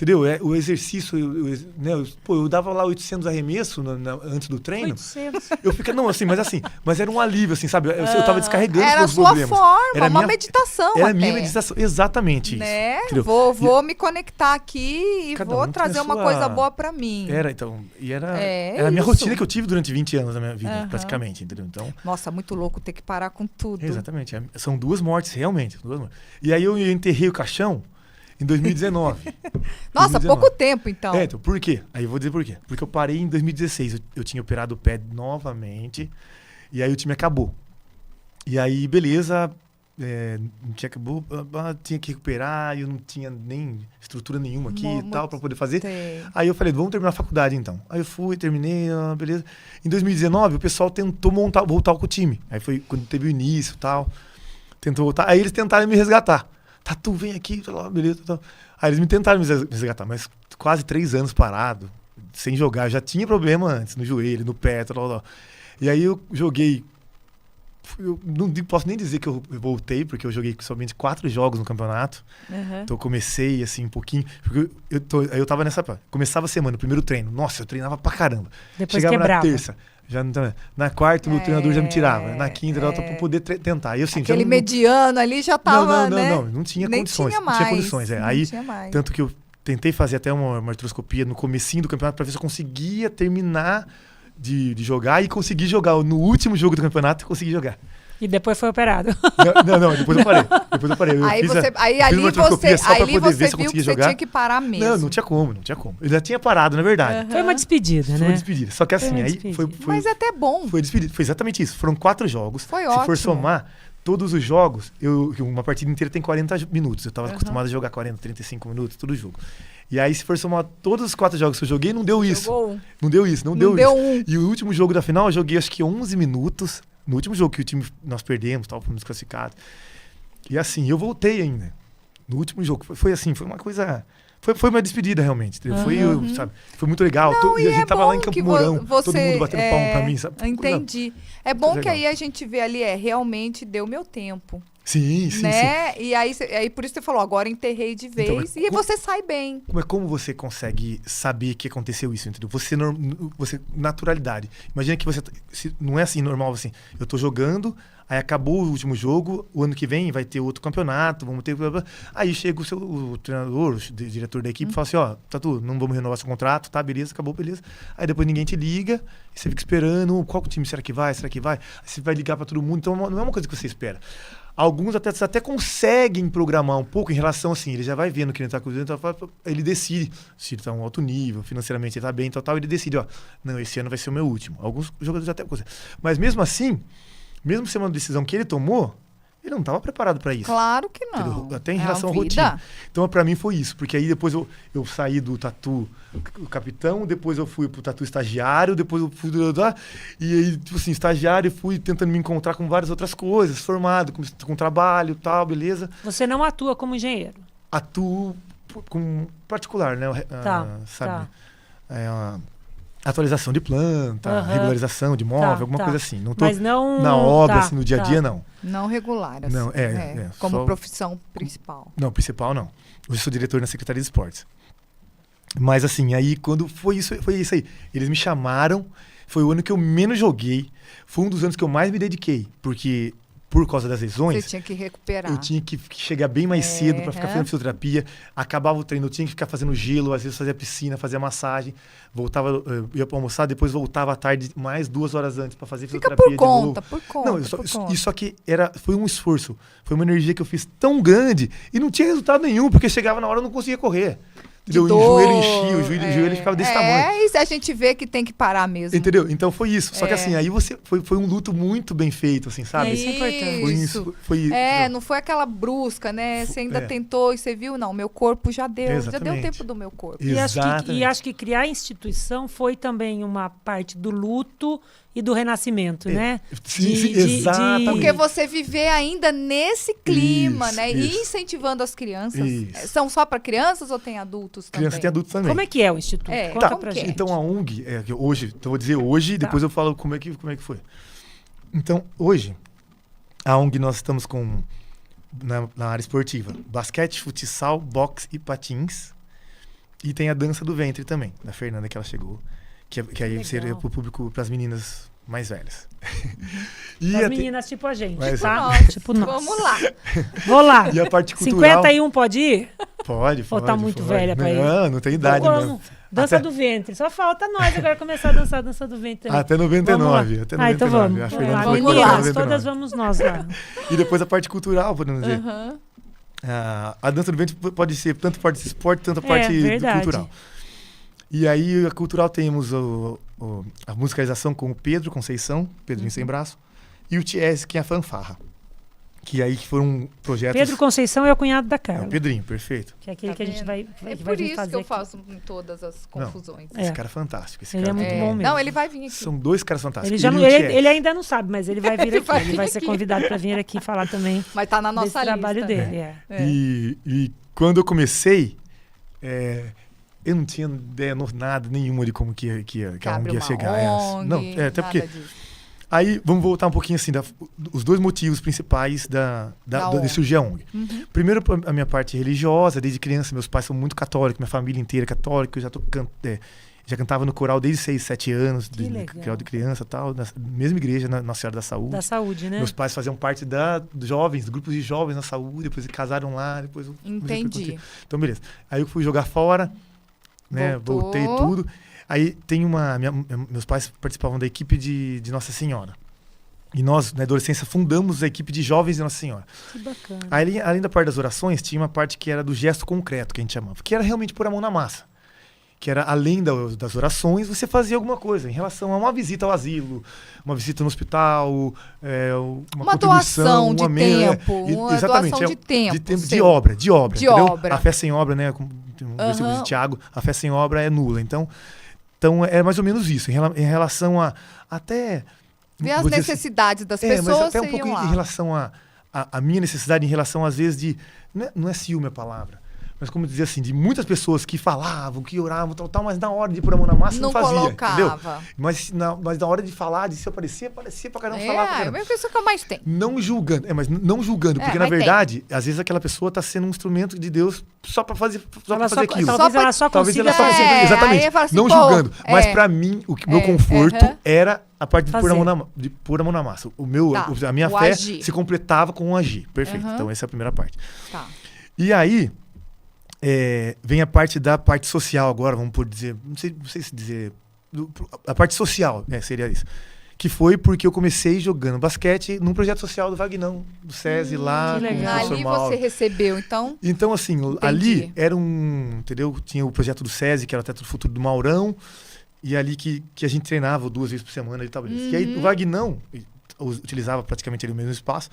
Entendeu? O exercício, eu dava lá 800 arremessos antes do treino. 800? Eu ficava, mas era um alívio, assim, sabe? Eu tava descarregando os meus problemas. Era a sua forma, era uma meditação Era a minha meditação, exatamente né? isso. Vou me conectar aqui e vou trazer uma coisa boa pra mim. Era a minha rotina que eu tive durante 20 anos da minha vida, praticamente, entendeu? Então, nossa, muito louco ter que parar com tudo. Exatamente, são 2 mortes, realmente. 2 mortes. E aí eu enterrei o caixão em 2019. Nossa, 2019. Pouco tempo, então. Então, por quê? Aí eu vou dizer por quê. Porque eu parei em 2016. Eu tinha operado o pé novamente. E aí o time acabou. E aí, beleza. Acabou. Tinha que recuperar. E eu não tinha nem estrutura nenhuma aqui e tal pra poder fazer. Aí eu falei, vamos terminar a faculdade, então. Aí eu fui, terminei, beleza. Em 2019, o pessoal tentou voltar com o time. Aí foi quando teve o início e tal. Tentou voltar. Aí eles tentaram me resgatar. Tatu, vem aqui, beleza. Tal. Aí eles me tentaram me resgatar, mas quase 3 anos parado, sem jogar. Eu já tinha problema antes, no joelho, no pé, tal. E aí eu joguei. Eu não posso nem dizer que eu voltei, porque eu joguei somente 4 jogos no campeonato. Então eu comecei assim um pouquinho. Porque eu tava nessa. Começava a semana, o primeiro treino. Nossa, eu treinava pra caramba. Depois chegava quebrava. Na terça. Na quarta, o treinador já me tirava. Na quinta, pra poder tentar. E, assim, aquele mediano ali já tava, não tinha condições. Tinha mais, não tinha condições. Aí, tinha mais. Tanto que eu tentei fazer até uma artroscopia no comecinho do campeonato para ver se eu conseguia terminar de jogar e conseguir jogar. No último jogo do campeonato, eu consegui jogar. E depois foi operado. Não, depois eu parei. Ali você viu que você tinha que parar mesmo. Não tinha como. Eu já tinha parado, na verdade. Foi uma despedida, né? Foi uma despedida. Só que assim, aí foi... Mas é até bom. Foi despedida. Foi exatamente isso. Foram 4 jogos. Foi ótimo. Se for somar todos os jogos, uma partida inteira tem 40 minutos. Eu estava acostumado a jogar 40, 35 minutos, todo jogo. E aí, se for somar todos os 4 jogos que eu joguei, não deu isso. Não deu isso. E o último jogo da final, eu joguei acho que 11 minutos. No último jogo que nós perdemos, fomos desclassificados. E assim, eu voltei ainda. No último jogo. Foi assim, foi uma coisa... Foi uma despedida, realmente. Foi muito legal. E a gente tava lá em Campo Mourão, todo mundo batendo palma pra mim. Sabe? Entendi. É bom que aí a gente vê ali, realmente deu meu tempo. Sim. E aí por isso você falou, agora enterrei de vez. Então, e você sai bem. Como você consegue saber que aconteceu isso, entendeu? Você naturalidade. Imagina que você... não é assim, normal, assim. Eu tô jogando... Aí acabou o último jogo, o ano que vem vai ter outro campeonato, vamos ter... Aí chega o treinador, o diretor da equipe, e fala assim, Tatu, não vamos renovar seu contrato, tá, beleza, acabou, beleza. Aí depois ninguém te liga, e você fica esperando, qual time será que vai? Aí você vai ligar pra todo mundo, então não é uma coisa que você espera. Alguns até conseguem programar um pouco em relação assim, ele já vai vendo que ele tá cruzando, ele decide, se ele tá em um alto nível, financeiramente ele tá bem, tal, ele decide, não, esse ano vai ser o meu último. Alguns jogadores até conseguem. Mas mesmo assim... Mesmo sendo uma decisão que ele tomou, ele não estava preparado para isso. Claro que não. Até em relação à rotina. Então, para mim, foi isso. Porque aí depois eu saí do tatu capitão, depois eu fui pro tatu estagiário, depois eu fui... E aí, tipo assim, estagiário, fui tentando me encontrar com várias outras coisas, formado, com trabalho e tal, beleza. Você não atua como engenheiro? Atuo com particular, né? Sabe? Tá. Atualização de planta, regularização de móvel, alguma coisa assim. Não tô mas não na obra, assim, no dia a dia, não. Não regular, assim. Não, como profissão principal. Não, principal não. Hoje eu sou diretor na Secretaria de Esportes. Mas assim, aí quando foi isso aí. Eles me chamaram, foi o ano que eu menos joguei, foi um dos anos que eu mais me dediquei, porque... Por causa das lesões... Você tinha que recuperar. Eu tinha que chegar bem mais cedo para ficar fazendo fisioterapia. Acabava o treino, eu tinha que ficar fazendo gelo, às vezes fazia piscina, fazia massagem. Voltava, ia para almoçar, depois voltava à tarde, mais 2 horas antes para fazer fisioterapia de novo. Por conta. Não, isso aqui foi um esforço. Foi uma energia que eu fiz tão grande e não tinha resultado nenhum, porque chegava na hora e não conseguia correr. O joelho enchia, o joelho ficava desse tamanho. Isso a gente vê que tem que parar mesmo. Entendeu? Então foi isso. Só que assim, aí foi um luto muito bem feito, assim, sabe? Isso é importante. Foi não foi aquela brusca, né? Você ainda tentou e você viu, não, meu corpo já deu. Exatamente. Já deu tempo do meu corpo. E acho que criar a instituição foi também uma parte do luto e do renascimento, né? Sim, exato. Porque você viver ainda nesse clima, né? E incentivando as crianças. São só para crianças ou tem adultos também? Criança tem adultos também. Como é que é o Instituto? Conta pra gente. Então a ONG, hoje, então vou dizer hoje, depois eu falo como é que foi. Então, hoje, a ONG nós estamos com, na área esportiva, basquete, futsal, boxe e patins. E tem a dança do ventre também, da Fernanda, que ela chegou. Que aí seria pro público, pras meninas mais velhas. As meninas tipo a gente, tá? Tipo nós. Vamos lá. Vou lá. E a parte cultural... 51 pode ir? Pode. Ou tá muito velha pra ir? Não tem idade mesmo. Dança do ventre. Só falta nós agora começar a dançar a dança do ventre. Até 99. Então vamos. A Fernanda foi meninas, todas vamos nós lá. E depois a parte cultural, podemos dizer. A dança do ventre pode ser tanto parte de esporte, tanto a parte cultural. E aí, a cultural, temos a musicalização com o Pedrinho Sem Braço, e o Ties, que é a fanfarra. Que aí foram projetos... Pedro Conceição é o cunhado da Carla. É o Pedrinho, perfeito. Que é aquele que a gente vai fazer. É por isso que eu faço todas as confusões. Esse cara é fantástico. Ele é muito bom mesmo. Não, ele vai vir aqui. São 2 caras fantásticos. Ele ainda não sabe, mas ele vai vir aqui. Ele vai ser convidado para vir aqui falar também. Mas tá na nossa lista. Trabalho dele, E quando eu comecei... eu não tinha ideia, nada nenhuma de como que a ONG ia chegar. Não, até porque... Aí, vamos voltar um pouquinho assim, os 2 motivos principais de surgir a ONG. Primeiro, a minha parte religiosa, desde criança, meus pais são muito católicos, minha família inteira é católica, eu já cantava no coral desde 6, 7 anos, de criança e tal, na mesma igreja, na Nossa Senhora da Saúde. Da Saúde, né? Meus pais faziam parte dos jovens, grupos de jovens na saúde, depois casaram lá, depois... Entendi. Então, beleza. Aí eu fui jogar fora, né? Voltei tudo. Aí tem meus pais participavam da equipe de Nossa Senhora. E nós, na adolescência, fundamos a equipe de jovens de Nossa Senhora. Que bacana. Aí, além da parte das orações, tinha uma parte que era do gesto concreto, que a gente chamava. Que era realmente pôr a mão na massa. Que era, além das orações, você fazia alguma coisa em relação a uma visita ao asilo, uma visita no hospital, uma doação de tempo. Uma exatamente, doação de tempo. De obra. A fé sem obra, né? Tem um versículo de Tiago, a fé sem obra é nula. Então é mais ou menos isso. Em relação a até... Ver as necessidades das pessoas, mas até um pouco em relação a minha necessidade, em relação, às vezes, de... Não é ciúme a palavra. Mas como dizer assim, de muitas pessoas que falavam, que oravam, tal, mas na hora de pôr a mão na massa não fazia, colocava. Entendeu? Mas na hora de falar, de se aparecia pra caramba, falar pra caramba. É a mesma pessoa que eu mais tenho. Não julgando, porque na verdade, às vezes aquela pessoa tá sendo um instrumento de Deus só pra fazer aquilo. Talvez ela só consiga... Exatamente, assim, não julgando. Mas pra mim, o meu conforto era a parte de pôr a mão na massa. A minha fé agir. se completava com o agir. Perfeito. Então essa é a primeira parte. Tá. E aí... vem a parte da parte social agora, vamos por dizer, não sei se dizer, a parte social, seria isso. Que foi porque eu comecei jogando basquete num projeto social do Vagnão, do SESI lá. Que legal. Ali você recebeu, então? Então, assim, ali era entendeu? Tinha o projeto do SESI, que era o Teto do Futuro do Maurão, e ali que a gente treinava 2 vezes por semana e tal. E aí o Vagnão utilizava praticamente ali o mesmo espaço.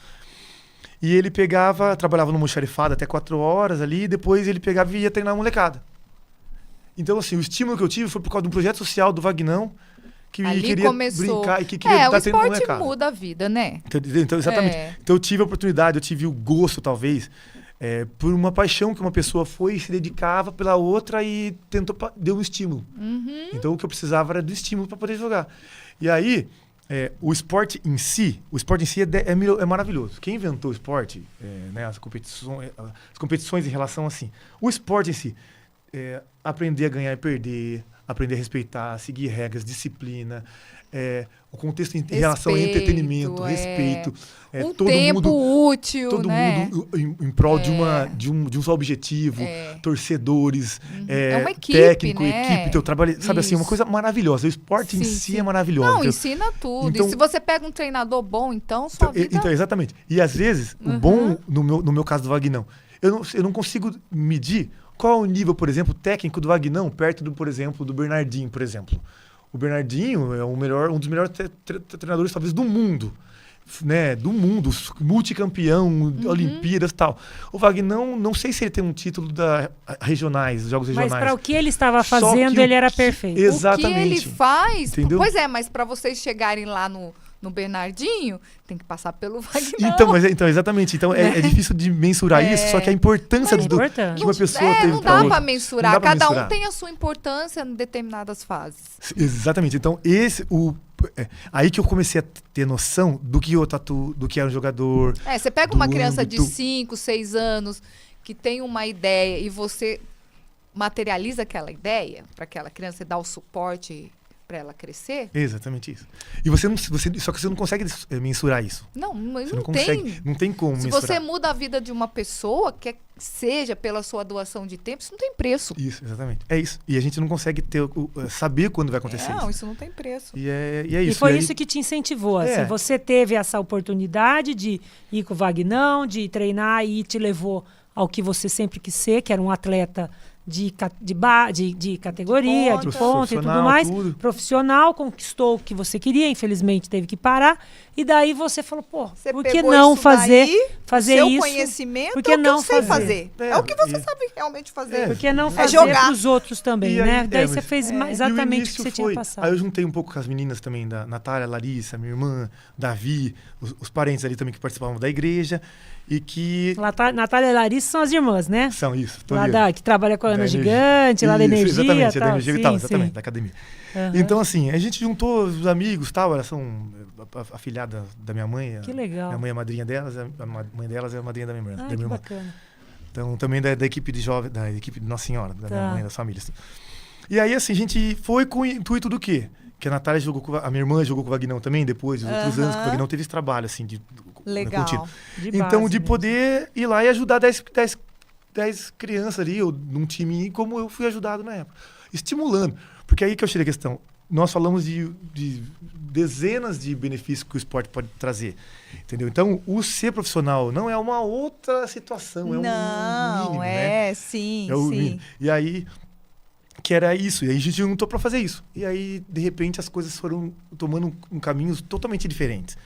E ele trabalhava no almoxarifado até 4 horas ali, e depois ele pegava e ia treinar a molecada. Então, assim, o estímulo que eu tive foi por causa de um projeto social do Vagnão, que ali queria começou. Brincar e que queria o esporte muda a vida, né? Então, exatamente. Então, eu tive a oportunidade, eu tive o gosto, talvez, por uma paixão que uma pessoa foi e se dedicava pela outra e deu um estímulo. Então, o que eu precisava era do estímulo para poder jogar. E aí... o esporte em si é maravilhoso. Quem inventou o esporte, as competições em relação assim, o esporte em si, aprender a ganhar e perder, aprender a respeitar, seguir regras, disciplina, o contexto em relação ao entretenimento, respeito, todo tempo mundo, útil, todo mundo em prol de um só objetivo, torcedores, uma equipe, técnico, né? equipe, teu trabalho, sabe assim, uma coisa maravilhosa. O esporte em si é maravilhoso. Não, ensina tudo. Então, e se você pega um treinador bom, então sua vida... Então, exatamente. E às vezes, o bom, no meu caso do Vagnão, eu não consigo medir qual é o nível, por exemplo, técnico do Vagnão perto, por exemplo, do Bernardinho, por exemplo. O Bernardinho é um dos melhores treinadores, talvez, do mundo. Do mundo, multicampeão, Olimpíadas e tal. O Vagnão, não sei se ele tem um título regionais, jogos regionais. Mas para o que ele estava fazendo, ele era perfeito. Exatamente. O que ele faz... Entendeu? Pois mas para vocês chegarem lá no Bernardinho, tem que passar pelo Vagnão. Então, exatamente. Então, é difícil de mensurar isso, só que a importância que uma pessoa teve não dá para mensurar. Cada um tem a sua importância em determinadas fases. Exatamente. Então, aí que eu comecei a ter noção do que era um jogador. Você pega uma criança de 5, 6 anos que tem uma ideia e você materializa aquela ideia para aquela criança e dá o suporte para ela crescer. Exatamente isso. E só que você não consegue mensurar isso. Não consegue, não tem como mensurar. Se você muda a vida de uma pessoa, quer seja pela sua doação de tempo, isso não tem preço. Isso, exatamente. É isso. E a gente não consegue saber quando vai acontecer isso. Não, isso não tem preço. E é isso. E foi isso que te incentivou. Assim, você teve essa oportunidade de ir com o Vagnão, de treinar e te levou ao que você sempre quis ser, que era um atleta de categoria, de ponta e tudo mais. Profissional, conquistou o que você queria, infelizmente teve que parar. E daí você falou, por que não fazer seu isso? Conhecimento Por que não fazer? É o que você sabe realmente fazer. Por que não fazer para os outros também, né? Daí você fez exatamente o que você tinha passado. Aí eu juntei um pouco com as meninas também, da Natália, Larissa, minha irmã, Davi, os parentes ali também que participavam da igreja. E que... Natália e Larissa são as irmãs, né? São isso. Que trabalha com a Ana Gigante, lá da Energia. Exatamente, tal. Da Energia Vital, exatamente, da academia. Então, assim, a gente juntou os amigos, tal, elas são afilhadas da minha mãe. Que legal. Minha mãe é a madrinha delas, a mãe delas é a madrinha da minha irmã. Que bacana. Então, também da equipe de jovem, da equipe de Nossa Senhora, da minha mãe, das famílias. E aí, assim, a gente foi com o intuito do quê? Que a Natália a minha irmã jogou com o Vagnão também, depois, os outros anos que o Vagnão teve esse trabalho, assim, legal. Então, de poder ir lá e ajudar 10 crianças ali, ou num time, como eu fui ajudado na época. Estimulando. Porque aí que eu cheguei à questão. Nós falamos de dezenas de benefícios que o esporte pode trazer. Entendeu? Então, o ser profissional não é uma outra situação, é um mínimo, né? Sim, mínimo. E aí... que era isso, e aí a gente juntou para fazer isso. E aí, de repente, as coisas foram tomando caminhos totalmente diferentes.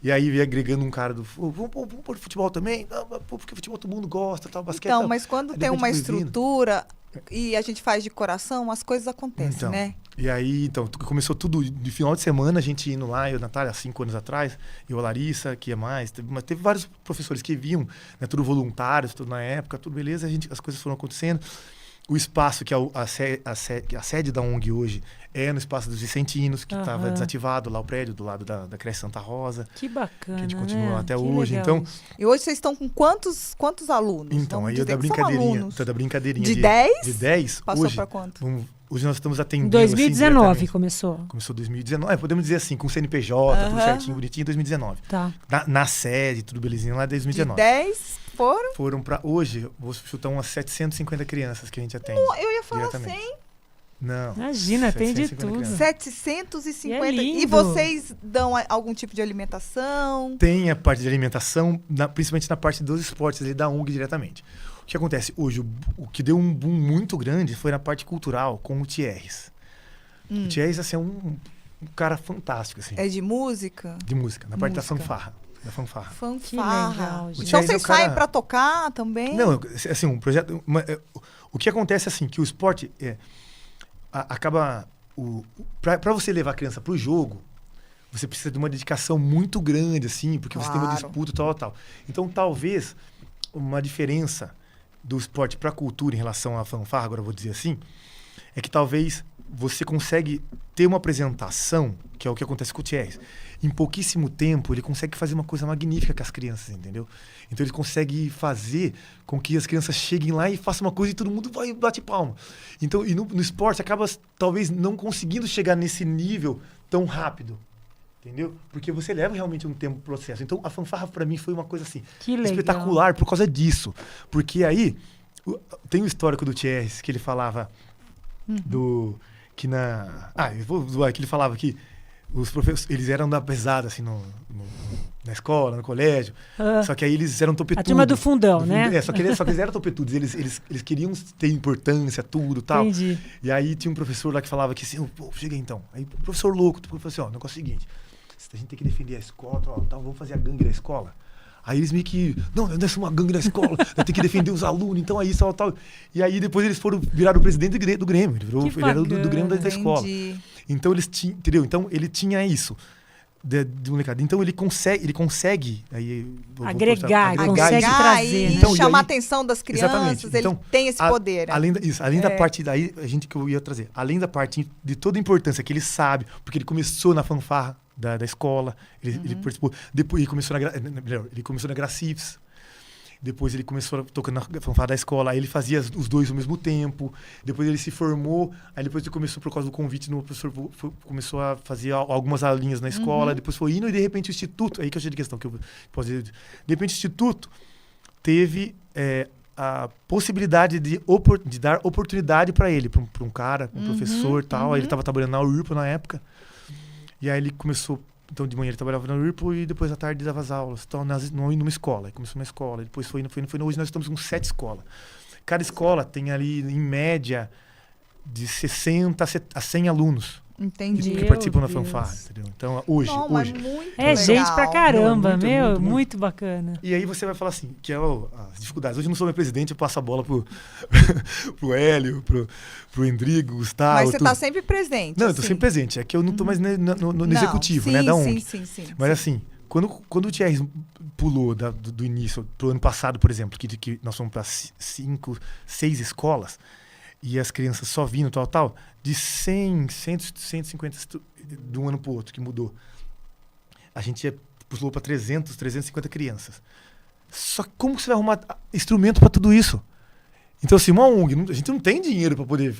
E aí, veio agregando um cara vamos pôr futebol também? Porque futebol todo mundo gosta, tal, basquete. Então, mas quando tem uma estrutura, e a gente faz de coração, as coisas acontecem, então, né? E aí, então, começou tudo de final de semana, a gente indo lá, eu, Natália, 5 anos atrás, eu, a Larissa, que ia mais, teve vários professores que vinham, né, tudo voluntários, tudo na época, tudo beleza, as coisas foram acontecendo. O espaço, que é a sede da ONG hoje, é no espaço dos Vicentinos, que estava desativado lá, o prédio do lado da creche Santa Rosa. Que bacana, que a gente continua até que hoje. Então, e hoje vocês estão com quantos alunos? Então, aí eu da brincadeirinha. De 10? De 10, passou hoje, para quanto? Hoje nós estamos atendendo. Em 2019 começou. Começou em 2019, podemos dizer assim, com CNPJ, tudo certinho, bonitinho, em 2019. Tá. Na sede, tudo belezinho, lá em 2019. De 10 foram? Foram para hoje, vou chutar umas 750 crianças que a gente atende. Eu ia falar 100. Não. Imagina, atende tudo. Crianças. 750. E e vocês dão algum tipo de alimentação? Tem a parte de alimentação, principalmente na parte dos esportes ali da ONG diretamente. O que acontece hoje, o que deu um boom muito grande foi na parte cultural, com o Thierrys. O Thierrys, assim, é um cara fantástico, assim. É de música? De música, na parte da fanfarra. Que legal, gente. Então vocês saem para tocar também? Não, assim, um projeto... o que acontece, assim, que o esporte acaba... Para você levar a criança pro jogo, você precisa de uma dedicação muito grande, assim, porque você tem uma disputa, tal. Então, talvez, uma diferença do esporte para a cultura em relação à fanfarra, agora eu vou dizer assim, é que talvez você consegue ter uma apresentação, que é o que acontece com o Thierrys. Em pouquíssimo tempo, ele consegue fazer uma coisa magnífica com as crianças, entendeu? Então, ele consegue fazer com que as crianças cheguem lá e façam uma coisa e todo mundo vai e bate palma. Então, e no esporte, acaba talvez não conseguindo chegar nesse nível tão rápido. Entendeu? Porque você leva realmente um tempo pro processo. Então, a fanfarra, para mim, foi uma coisa assim, espetacular por causa disso. Porque aí, tem o histórico do Thierrys, que ele falava que eu vou zoar, que ele falava que os professores, eles eram da pesada, assim, na escola, no colégio. Só que aí eles eram topetudos. A turma do fundão, né? Só que eles eram topetudos. Eles queriam ter importância, tudo e tal. Entendi. E aí tinha um professor lá que falava que assim, cheguei então. Aí o professor louco, falou assim, o negócio é o seguinte, a gente tem que defender a escola, tal, vamos fazer a gangue da escola. Aí eles meio que, não é uma gangue da escola, eu tenho que defender os alunos, então aí tal. E aí depois eles viraram o presidente do Grêmio, ele era do Grêmio da escola. Então eles tinham, entendeu? Então ele tinha isso de molecada. Então ele consegue aí, agregar, consegue trazer. Então, chamar a atenção das crianças, ele então, tem esse poder. Além da parte daí, que eu ia trazer, além da parte de toda a importância que ele sabe, porque ele começou na fanfarra da escola, ele participou, depois ele começou na Gracifes, depois ele começou tocando na fanfarra da escola, aí ele fazia os dois ao mesmo tempo, depois ele se formou, aí depois ele começou, por causa do convite no professor, começou a fazer algumas aulinhas na escola, depois foi indo, e de repente o Instituto, aí que eu achei de questão, que eu posso dizer, de repente o Instituto teve a possibilidade de dar oportunidade para ele, para um cara, um professor e tal, aí ele estava trabalhando na URPA na época, e aí ele começou, então de manhã ele trabalhava na URPA e depois à tarde dava as aulas, então numa escola, aí começou na escola, depois foi indo, hoje nós estamos com 7 escolas. Cada escola tem ali, em média, de 60 a 100 alunos. Entendi. Que participam da fanfarra, entendeu? Então, hoje. Gente pra caramba, muito bacana. E aí você vai falar assim, que é as dificuldades. Hoje eu não sou meu presidente, eu passo a bola pro Hélio, pro Endrigo, Gustavo. Mas você tá sempre presente. Não, eu tô sempre presente. É que eu não tô mais no executivo, sim, né, da ONG. Sim. Mas assim, quando o Thierrys pulou do início pro ano passado, por exemplo, que nós fomos para 5, 6 escolas, e as crianças só vindo, tal, de 150 de um ano para o outro, que mudou. A gente pulou para 350 crianças. Só como que você vai arrumar instrumento para tudo isso? Então, assim, uma ONG, a gente não tem dinheiro para poder...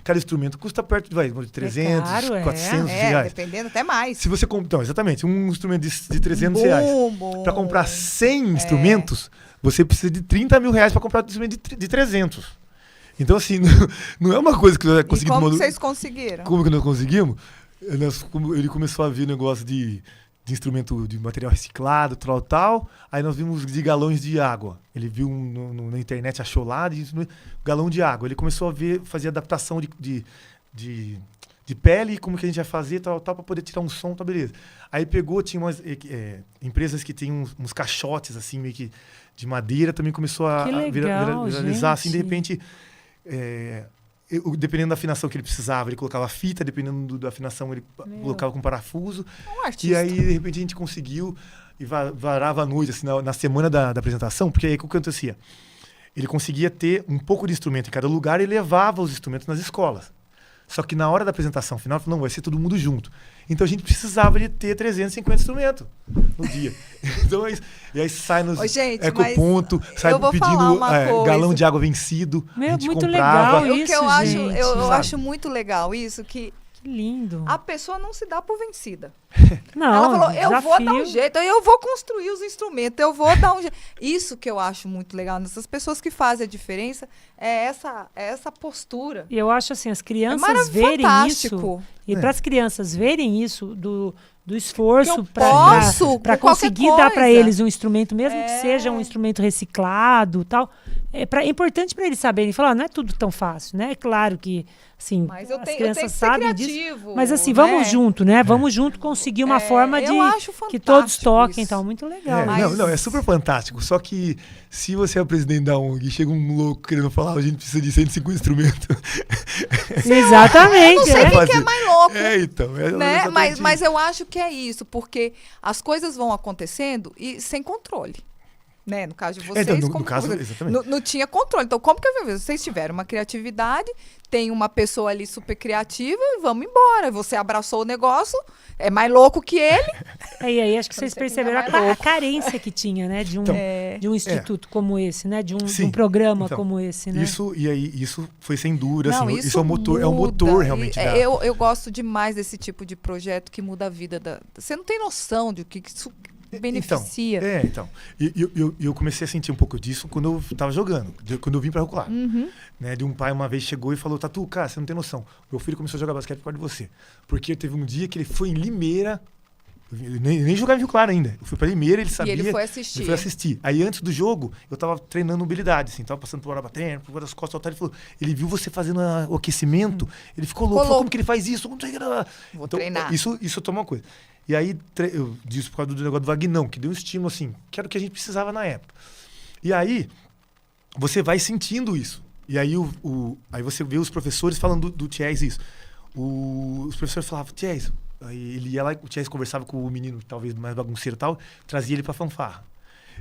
Cada instrumento custa perto de 300, 400 reais. Dependendo até mais. Se você então, exatamente, um instrumento de 300 reais. Para comprar 100 instrumentos, você precisa de 30 mil reais para comprar um instrumento de 300. Então, assim, não é uma coisa que nós conseguimos... E como vocês conseguiram? Como que nós conseguimos? Ele começou a ver negócio de instrumento de material reciclado, tal. Aí nós vimos de galões de água. Ele viu na internet, achou lá, galão de água. Ele começou a fazer adaptação de pele, como que a gente vai fazer, tal, para poder tirar um som, tá, beleza. Aí pegou, tinha umas empresas que tem uns caixotes, assim, meio que de madeira, também começou a viralizar, assim, de repente... dependendo da afinação que ele precisava, ele colocava fita, dependendo da afinação, ele colocava com parafuso. Um artista. E aí, de repente, a gente conseguiu e varava a noite, assim, na semana da apresentação, porque aí o que acontecia? Ele conseguia ter um pouco de instrumento em cada lugar e levava os instrumentos nas escolas. Só que na hora da apresentação final, não, vai ser todo mundo junto. Então a gente precisava de ter 350 instrumentos no dia. Então e aí sai nos ecoponto, sai pedindo galão de água vencido. A gente muito comprava. Legal isso, eu acho muito legal isso, que lindo. A pessoa não se dá por vencida. Não, ela falou, eu vou dar um jeito, eu vou construir os instrumentos, eu vou dar um jeito. Isso que eu acho muito legal nessas pessoas que fazem a diferença, é essa postura. E eu acho assim, as crianças verem isso, e para as crianças verem isso do esforço para conseguir dar para eles um instrumento, mesmo que seja um instrumento reciclado, tal. É importante para eles saberem, falar, não é tudo tão fácil, né? É claro que assim, mas as crianças sabem disso, mas assim, né? Vamos junto, né? Vamos junto conseguir uma forma de que todos toquem e tal, muito legal. Não, é super fantástico, só que se você é o presidente da ONG e chega um louco querendo falar, a gente precisa de 150 instrumentos. Exatamente. Eu não sei quem que é mais louco. Então. Né? Mas eu acho que é isso, porque as coisas vão acontecendo e sem controle. Né? No caso de vocês, não tinha controle. Então, como que vocês tiveram uma criatividade, tem uma pessoa ali super criativa e vamos embora. Você abraçou o negócio, é mais louco que ele. E aí acho que vocês perceberam a carência que tinha, né? De um instituto como esse, né? De um programa como esse, né? Isso foi sem dúvida, assim, isso é um motor realmente. Eu gosto demais desse tipo de projeto que muda a vida Você não tem noção de o que isso beneficia. Eu comecei a sentir um pouco disso quando eu estava jogando, quando eu vim para Rio Claro. Né, de um pai uma vez chegou e falou, Tatu, cara, você não tem noção, meu filho começou a jogar basquete por causa de você, porque teve um dia que ele foi em Limeira, nem jogava em Rio Claro ainda, eu fui para Limeira, ele sabia, e ele foi assistir. Aí antes do jogo, eu tava treinando mobilidade, assim, tava passando por hora treino, por das costas, ele falou, ele viu você fazendo o aquecimento, ele ficou louco, falou, como que ele faz isso? Vou treinar. Isso tomou uma coisa. E aí, eu disse por causa do negócio do Vagnão, que deu um estímulo, assim, que era o que a gente precisava na época. E aí, você vai sentindo isso. E aí, aí você vê os professores falando do Thiès isso. Os professores falavam, Thiès, aí ele ia lá, o Thiès conversava com o menino, talvez mais bagunceiro e tal, trazia ele pra fanfarra.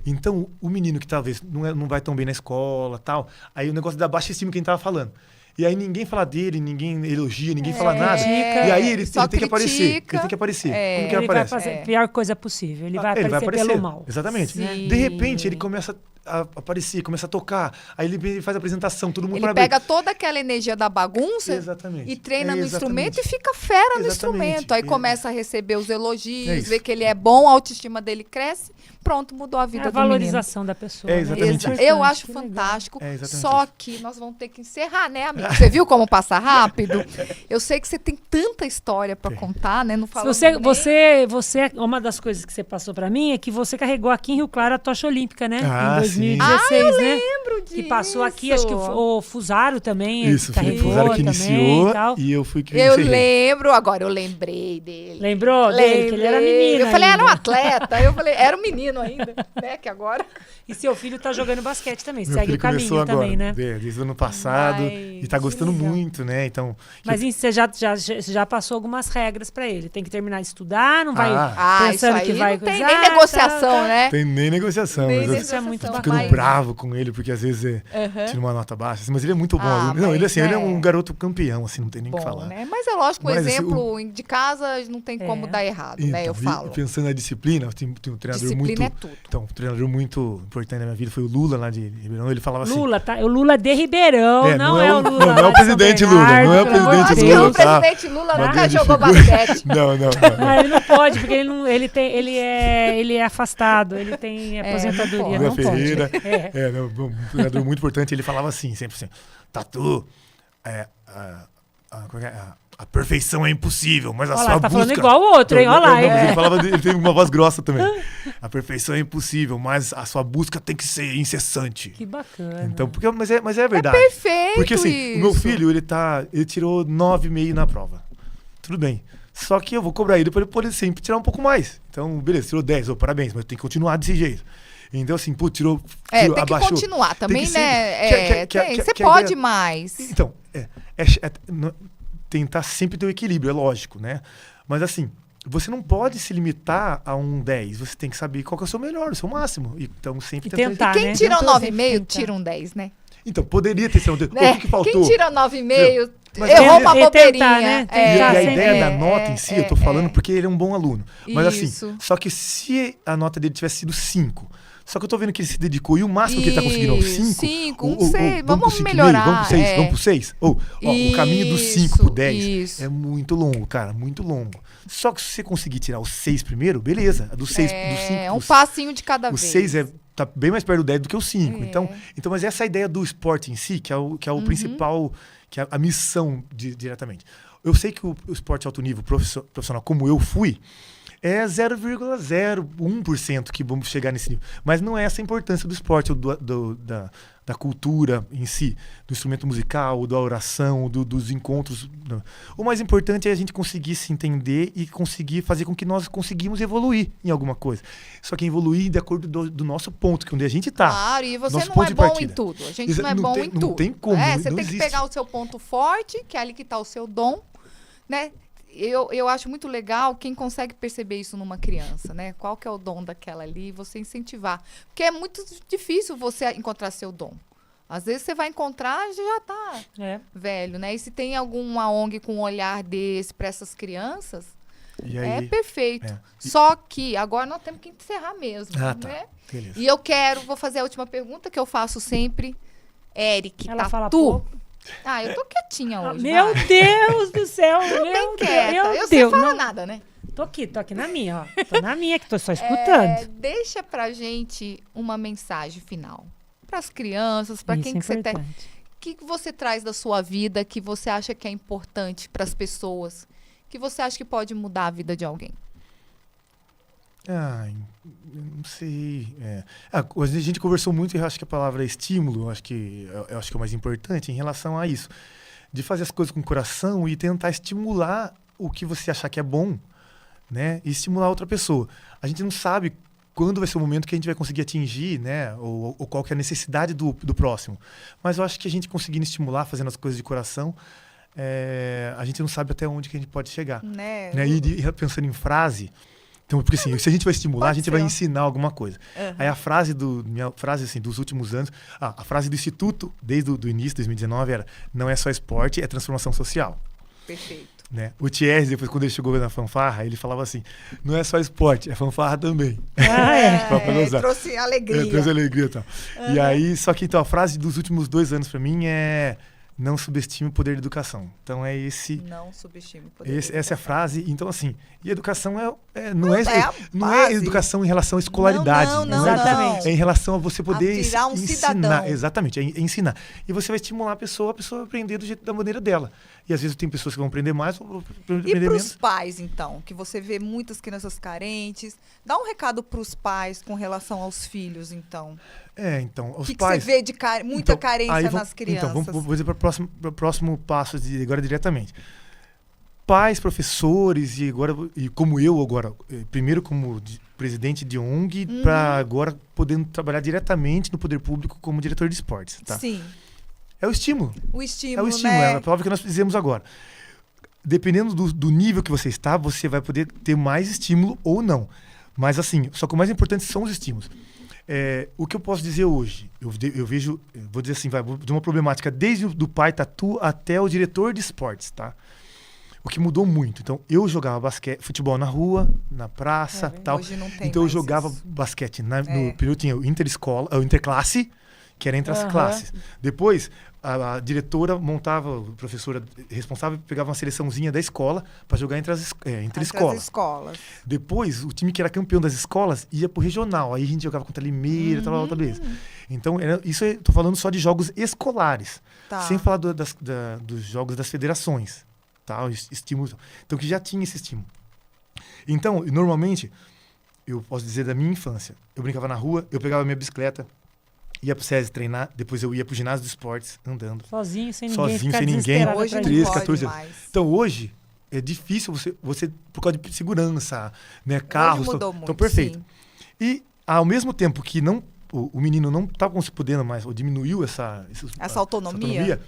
Então, o menino que talvez não vai tão bem na escola tal, aí o negócio da baixa estima que a gente tava falando. E aí ninguém fala dele, ninguém elogia, ninguém fala nada. E aí ele tem que aparecer. Ele tem que aparecer. Como que ele aparece? Vai fazer a pior coisa possível. Ele vai aparecer pelo mal. Exatamente. De repente, ele começa a aparecer, começa a tocar. Aí ele faz a apresentação, todo mundo ele pega toda aquela energia da bagunça e treina no instrumento e fica fera no instrumento. Aí começa a receber os elogios, vê que ele é bom, a autoestima dele cresce. Pronto, mudou a vida do menino. A valorização da pessoa. Eu acho fantástico. Só que nós vamos ter que encerrar, né, amigo? Você viu como passa rápido? Eu sei que você tem tanta história para contar, né? Não fala você, uma das coisas que você passou para mim é que você carregou aqui em Rio Claro a tocha olímpica, né? Em 2016, eu né? lembro disso. Que passou aqui, acho que o Fusaro também. Isso, o Fusaro que iniciou e eu fui que eu lembro, agora eu lembrei dele. Lembrou dele? Que ele era menino. Eu falei, era um atleta. Eu falei, era um menino ainda, né? Que agora. E seu filho tá jogando basquete também, segue o caminho também, agora, né? Desde o ano passado. E tá gostando muito, né? Então. Mas você já passou algumas regras pra ele. Tem que terminar de estudar, não vai pensando que vai. Não tem nem negociação, né? Tem nem negociação. Isso é muito bacana. Ficando bravo com ele, porque às vezes tira uma nota baixa. Mas ele é muito bom aluno. Não, ele é um garoto campeão, assim, não tem nem o que falar. Né? Mas é lógico, um exemplo de casa não tem como dar errado, né? Eu falo. Pensando na disciplina, tem um treinador disciplina é tudo. Então, um treinador muito importante na minha vida foi o Lula, lá de Ribeirão. Ele falava assim... Lula, tá? O Lula de Ribeirão, não é o Lula. Não é o presidente Lula, não é o presidente Lula. O presidente Lula nunca jogou basquete. Não. Ele não pode, porque ele é afastado, ele tem aposentadoria, não Ferreira, um treinador muito importante. Ele falava assim, sempre assim, Tatu, a perfeição é impossível, mas a sua busca... Tá falando igual o outro, hein? Olha lá. Ele tem uma voz grossa também. A perfeição é impossível, mas a sua busca tem que ser incessante. Que bacana. Então, mas é verdade. É perfeito. Porque assim, o meu filho, ele tirou 9,5 na prova. Tudo bem. Só que eu vou cobrar ele para ele poder sempre tirar um pouco mais. Então, beleza, tirou 10, parabéns, mas tem que continuar desse jeito. Então, assim, pô, tirou tem abaixou. que continuar também, que né? Você pode mais. Então, tentar sempre ter o equilíbrio, é lógico, né? Mas, assim, você não pode se limitar a um 10. Você tem que saber qual que é o seu melhor, o seu máximo. Então, sempre tentar, quem né? tira um 9,5, tira um 10, né? Então, poderia ter sido um 10. Né? O que faltou? Quem tira 9,5, mas errou uma bobeirinha. Tentar, né? E a sempre. ideia da nota em si, eu tô falando porque ele é um bom aluno. Mas Isso. assim, só que se a nota dele tivesse sido 5, só que eu tô vendo que ele se dedicou e o máximo que ele tá conseguindo é o 5. 5, não sei, vamos melhorar. Vamos pro 6? Ou, o caminho do 5 pro 10 isso. é muito longo, cara, muito longo. Só que se você conseguir tirar o 6 primeiro, beleza. Do 6 do 5. É um passinho de cada vez. O 6 tá bem mais perto do 10 do que o 5. Então, mas essa é a ideia do esporte em si, que é o principal, que é a missão diretamente. Eu sei que o esporte alto nível profissional, como eu fui, é 0,01% que vamos chegar nesse nível. Mas não é essa a importância do esporte, da cultura em si, do instrumento musical, da oração, dos encontros. O mais importante é a gente conseguir se entender e conseguir fazer com que nós conseguimos evoluir em alguma coisa. Só que evoluir de acordo do nosso ponto, que é onde a gente está. Claro, e você nosso não ponto é de bom partida. em tudo. A gente não é bom em tudo. Não tem como, Você não tem existe. que pegar o seu ponto forte, que é ali que está o seu dom, né? Eu acho muito legal quem consegue perceber isso numa criança, né? Qual que é o dom daquela ali, você incentivar. Porque é muito difícil você encontrar seu dom. Às vezes você vai encontrar e já tá velho, né? E se tem alguma ONG com um olhar desse para essas crianças, é perfeito. Só que agora nós temos que encerrar mesmo, né? Beleza. E vou fazer a última pergunta que eu faço sempre. Eric, Ela fala Tatu. pouco. Eu tô quietinha hoje. Meu Deus do céu, meu quieta. Deus. Eu sei falar nada, né? Tô aqui na minha, ó. Tô na minha, que tô só escutando. Deixa pra gente uma mensagem final. Pras crianças, pra quem que você tem. O que você traz da sua vida que você acha que é importante pras pessoas? Que você acha que pode mudar a vida de alguém? Não sei. A gente conversou muito e eu acho que a palavra estímulo, eu acho que é o mais importante em relação a isso. De fazer as coisas com o coração e tentar estimular o que você achar que é bom, né? E estimular outra pessoa. A gente não sabe quando vai ser o momento que a gente vai conseguir atingir, né? Ou qual que é a necessidade do próximo. Mas eu acho que a gente conseguindo estimular, fazendo as coisas de coração, a gente não sabe até onde que a gente pode chegar. Né? E pensando em frase... Então, porque assim, se a gente vai estimular, a gente vai ensinar alguma coisa. Aí a frase minha frase assim, dos últimos anos, a frase do Instituto, desde o início de 2019, era: não é só esporte, é transformação social. Perfeito. Né? O Thierry, depois, quando ele chegou na fanfarra, ele falava assim: não é só esporte, é fanfarra também. Trouxe alegria. Trouxe alegria e tal. E aí, só que então, a frase dos últimos 2 anos pra mim é: não subestime o poder da educação. Então é esse... Não subestime o poder da educação. Essa é a frase. Então, assim, e educação não é educação em relação à escolaridade. Não, exatamente. É em relação a você poder virar um ensinar. cidadão. Exatamente, é ensinar. E você vai estimular a pessoa vai aprender da maneira dela. E às vezes tem pessoas que vão aprender mais ou aprender menos. E para os pais, então, que você vê muitas crianças carentes, dá um recado para os pais com relação aos filhos, então. Então, os que pais... você vê de muita carência nas crianças? Então, vou dizer para o próximo passo, agora diretamente. Pais, professores, e como eu agora, primeiro como presidente de ONG, para agora podendo trabalhar diretamente no poder público como diretor de esportes. Tá? Sim. É o estímulo. O estímulo, né? É a palavra que nós fizemos agora. Dependendo do nível que você está, você vai poder ter mais estímulo ou não. Mas assim, só que o mais importante são os estímulos. O que eu posso dizer hoje? Eu vejo, vou dizer assim, de uma problemática desde do pai Tatu até o diretor de esportes, tá? O que mudou muito. Então, eu jogava futebol na rua, na praça, tal. Hoje não tem então, eu mais jogava isso. basquete. No período tinha o interclasse, que era entre as classes. Depois, a diretora montava, a professora responsável pegava uma seleçãozinha da escola para jogar entre escolas. Depois, o time que era campeão das escolas ia pro regional. Aí a gente jogava contra Limeira, tal, beleza. Então, isso eu tô falando só de jogos escolares. Tá. Sem falar dos jogos das federações. Tá? Estímulo. Então, que já tinha esse estímulo. Então, normalmente, eu posso dizer da minha infância. Eu brincava na rua, eu pegava minha bicicleta, ia pro SESI treinar, depois eu ia pro ginásio de esportes, andando. Sozinho, sem ninguém. Hoje 13, 14 anos. Então, hoje, é difícil você por causa de segurança, né? Carros. Mudou muito, então, perfeito. Sim. E, ao mesmo tempo que o menino não estava se podendo mais, ou diminuiu essa autonomia,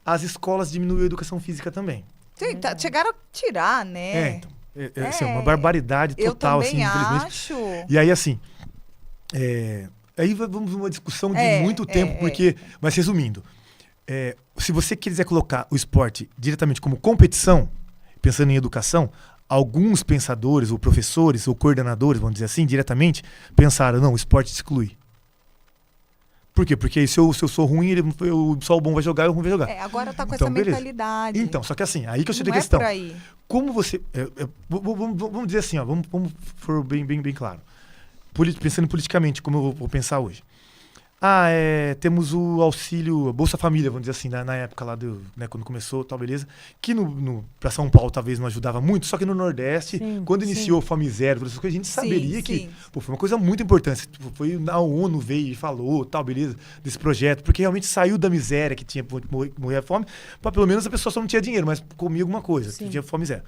as escolas diminuíram a educação física também. Sim, chegaram a tirar, né? Então, assim, uma barbaridade total. Eu também assim, acho. E aí, assim, aí vamos numa discussão de muito tempo, porque, mas resumindo, se você quiser colocar o esporte diretamente como competição, pensando em educação, alguns pensadores, ou professores, ou coordenadores, vamos dizer assim, diretamente, pensaram, não, o esporte exclui. Por quê? Porque se eu sou ruim, só o bom vai jogar e o ruim vai jogar. Agora tá com essa mentalidade. Então, só que assim, aí que eu cheguei a questão. Por aí. Como você... vamos dizer assim, ó, vamos for bem claro. Pensando politicamente, como eu vou pensar hoje. Temos o auxílio, a Bolsa Família, vamos dizer assim, na época lá, quando começou, tal, beleza, que para São Paulo talvez não ajudava muito, só que no Nordeste, quando iniciou o Fome Zero, essas coisas, a gente saberia que foi uma coisa muito importante. Foi a ONU veio e falou, tal, beleza, desse projeto, porque realmente saiu da miséria que tinha morrer a fome, para pelo menos a pessoa só não tinha dinheiro, mas comia alguma coisa, que tinha Fome Zero.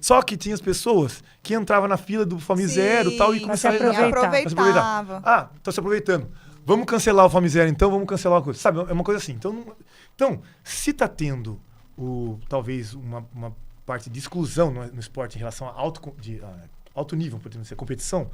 Só que tinha as pessoas que entravam na fila do Fome Zero tal, e começavam a aproveitar. Estão se aproveitando. Vamos cancelar o Fome Zero, então, vamos cancelar uma coisa. Sabe, é uma coisa assim. Então se está tendo, talvez, uma parte de exclusão no esporte em relação a alto nível, podemos dizer, competição,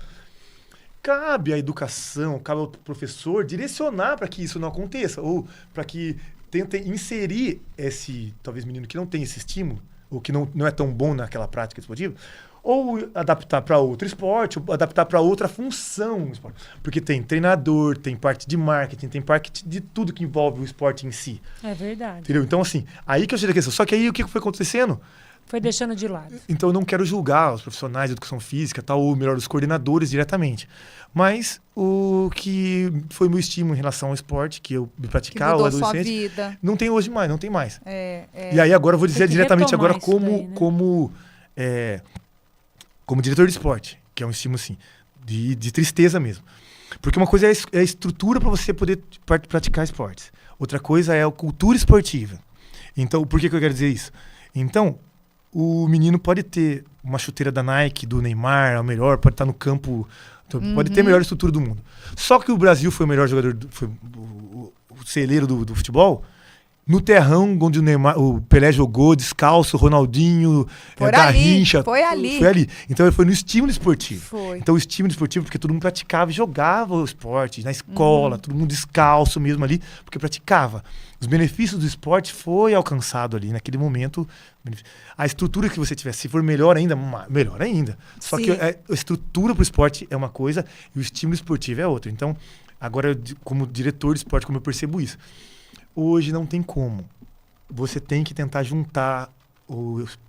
cabe à educação, cabe ao professor direcionar para que isso não aconteça, ou para que tentem inserir esse, talvez, menino que não tem esse estímulo, ou que não é tão bom naquela prática esportiva, ou adaptar para outro esporte, ou adaptar para outra função no esporte. Porque tem treinador, tem parte de marketing, tem parte de tudo que envolve o esporte em si. É verdade. Entendeu? Então, assim, aí que eu cheguei a questão. Só que aí o que foi acontecendo? Foi deixando de lado. Então, eu não quero julgar os profissionais de educação física, tal, ou melhor, os coordenadores diretamente. Mas o que foi meu estímulo em relação ao esporte, que eu me praticava, que mudou adolescente, sua vida. Não tem hoje mais, não tem mais. E aí agora eu vou dizer diretamente agora como diretor de esporte, que é um estímulo, assim, de tristeza mesmo. Porque uma coisa é a estrutura para você poder praticar esportes. Outra coisa é a cultura esportiva. Então, por que eu quero dizer isso? Então, o menino pode ter uma chuteira da Nike, do Neymar, a melhor, pode estar no campo, pode ter a melhor estrutura do mundo. Só que o Brasil foi o melhor jogador, foi o celeiro do futebol, no terrão onde o Pelé jogou, descalço, Ronaldinho, Garrincha. Foi ali. Então foi no estímulo esportivo. Foi. Então o estímulo esportivo, porque todo mundo praticava e jogava o esporte, na escola, todo mundo descalço mesmo ali, porque praticava. Os benefícios do esporte foi alcançado ali, naquele momento. A estrutura que você tiver, se for melhor ainda, melhor ainda. Só que a estrutura para o esporte é uma coisa e o estímulo esportivo é outra. Então, agora, como diretor de esporte, como eu percebo isso? Hoje não tem como. Você tem que tentar juntar,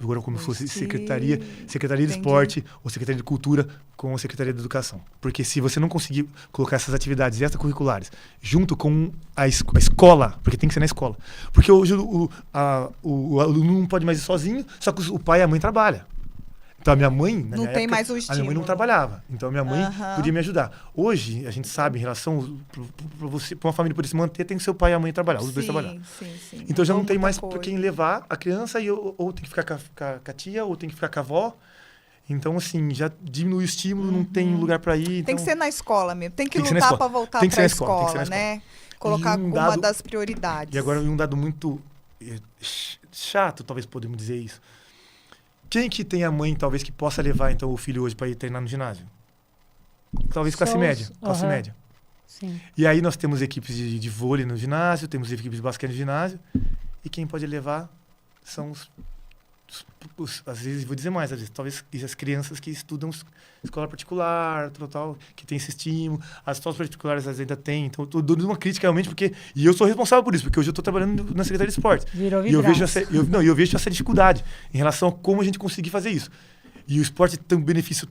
agora como se fosse Secretaria de Esporte ou Secretaria de Cultura com a Secretaria de Educação. Porque se você não conseguir colocar essas atividades extracurriculares junto com a escola, porque tem que ser na escola. Porque hoje o aluno não pode mais ir sozinho, só que o pai e a mãe trabalham. Então, a minha mãe, na minha época, mais o estímulo. A minha mãe não trabalhava. Então, a minha mãe podia me ajudar. Hoje, a gente sabe, em relação... Para uma família poder se manter, tem que ser o pai e a mãe trabalhar. Os dois trabalhar. Sim. Então, já não tem mais para quem levar a criança, ou tem que ficar com a tia, ou tem que ficar com a avó. Então, assim, já diminui o estímulo, não tem lugar para ir. Tem que ser na escola mesmo. Tem que lutar para voltar para a escola, né? Colocar como uma das prioridades. E agora, um dado muito chato, talvez podemos dizer isso. Quem que tem a mãe, talvez, que possa levar, então, o filho hoje para ir treinar no ginásio? Talvez classe média. Classe média. Sim. E aí nós temos equipes de vôlei no ginásio, temos equipes de basquete no ginásio. E quem pode levar são às vezes, vou dizer mais, às vezes, talvez as crianças que estudam escola particular, tal, que tem esse estímulo. As escolas particulares às vezes ainda tem. Então, eu estou dando uma crítica realmente, e eu sou responsável por isso, porque hoje eu estou trabalhando na Secretaria de Esportes. E eu vejo essa dificuldade em relação a como a gente conseguir fazer isso. E o esporte tem um benefício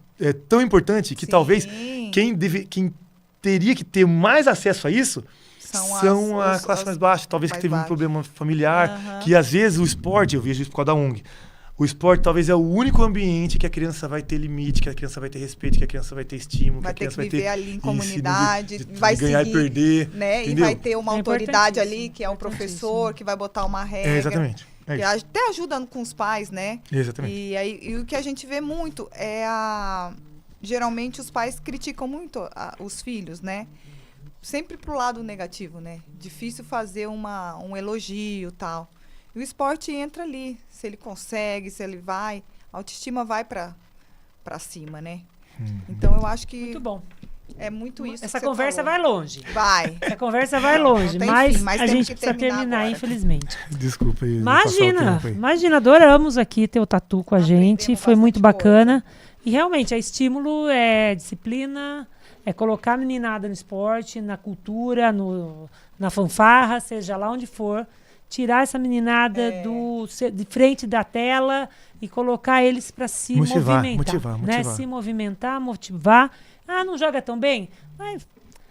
tão importante que talvez quem teria que ter mais acesso a isso são a classe mais baixa, talvez que teve um problema familiar, que às vezes o esporte, eu vejo isso por causa da ONG, o esporte talvez é o único ambiente que a criança vai ter limite, que a criança vai ter respeito, que a criança vai ter estímulo, vai que a criança ter que viver ali em comunidade, vai ganhar e perder, né? E vai ter uma autoridade ali, que é um professor, que vai botar uma regra. Exatamente. É e isso. até ajudando com os pais, né? Exatamente. E o que a gente vê muito é geralmente os pais criticam muito os filhos, né? Sempre pro lado negativo, né? Difícil fazer um elogio e tal. E o esporte entra ali. Se ele consegue, se ele vai, a autoestima vai pra cima, né? Então eu acho que Muito bom. é muito isso. Essa que você conversa falou. vai longe. Vai. Essa conversa vai longe, Não tem mas fim, mas a temos gente que precisa terminar, agora. infelizmente. Desculpa aí. passar o Imagina, tempo aí. imagina, adoramos aqui ter o Tatu com a gente, Aprendemos foi muito bastante bacana. E realmente, é estímulo, é disciplina, é colocar a meninada no esporte, na cultura, na fanfarra, seja lá onde for, tirar essa meninada de frente da tela e colocar eles para se movimentar. Né? Se movimentar, motivar. Ah, não joga tão bem?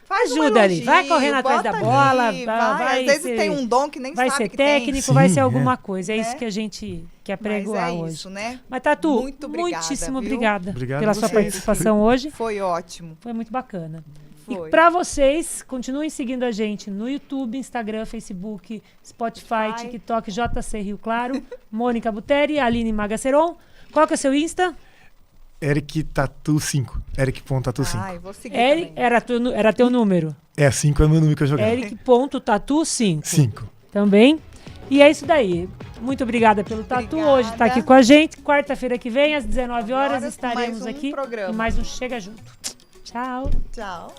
Faz ajuda ali, vai correndo atrás da bola, ali, vai às vezes ser, tem um dom que nem vai sabe ser que técnico, tem. vai Sim, ser alguma é. coisa. É isso que a gente quer Mas pregoar é hoje. isso, né? Mas, Tatu, Muito obrigada, muitíssimo viu? obrigada Obrigado pela a sua vocês. participação hoje. Foi ótimo. Foi muito bacana. Foi. E para vocês, continuem seguindo a gente no YouTube, Instagram, Facebook, Spotify, TikTok, JC Rio Claro, Mônica Buteri, Aline Magaceron. Qual que é o seu Insta? Eric Tatu 5. Eric.tatu5. Ai, vou seguir Eric, também. era teu número. É, 5 é o meu número que eu jogava. Eric.tatu5. 5. Também. E é isso daí. Muito obrigada pelo Tatu. Obrigada. Hoje tá aqui com a gente. Quarta-feira que vem, às 19 horas, horas, estaremos mais um aqui. programa. E mais um Chega Junto. Tchau. Tchau.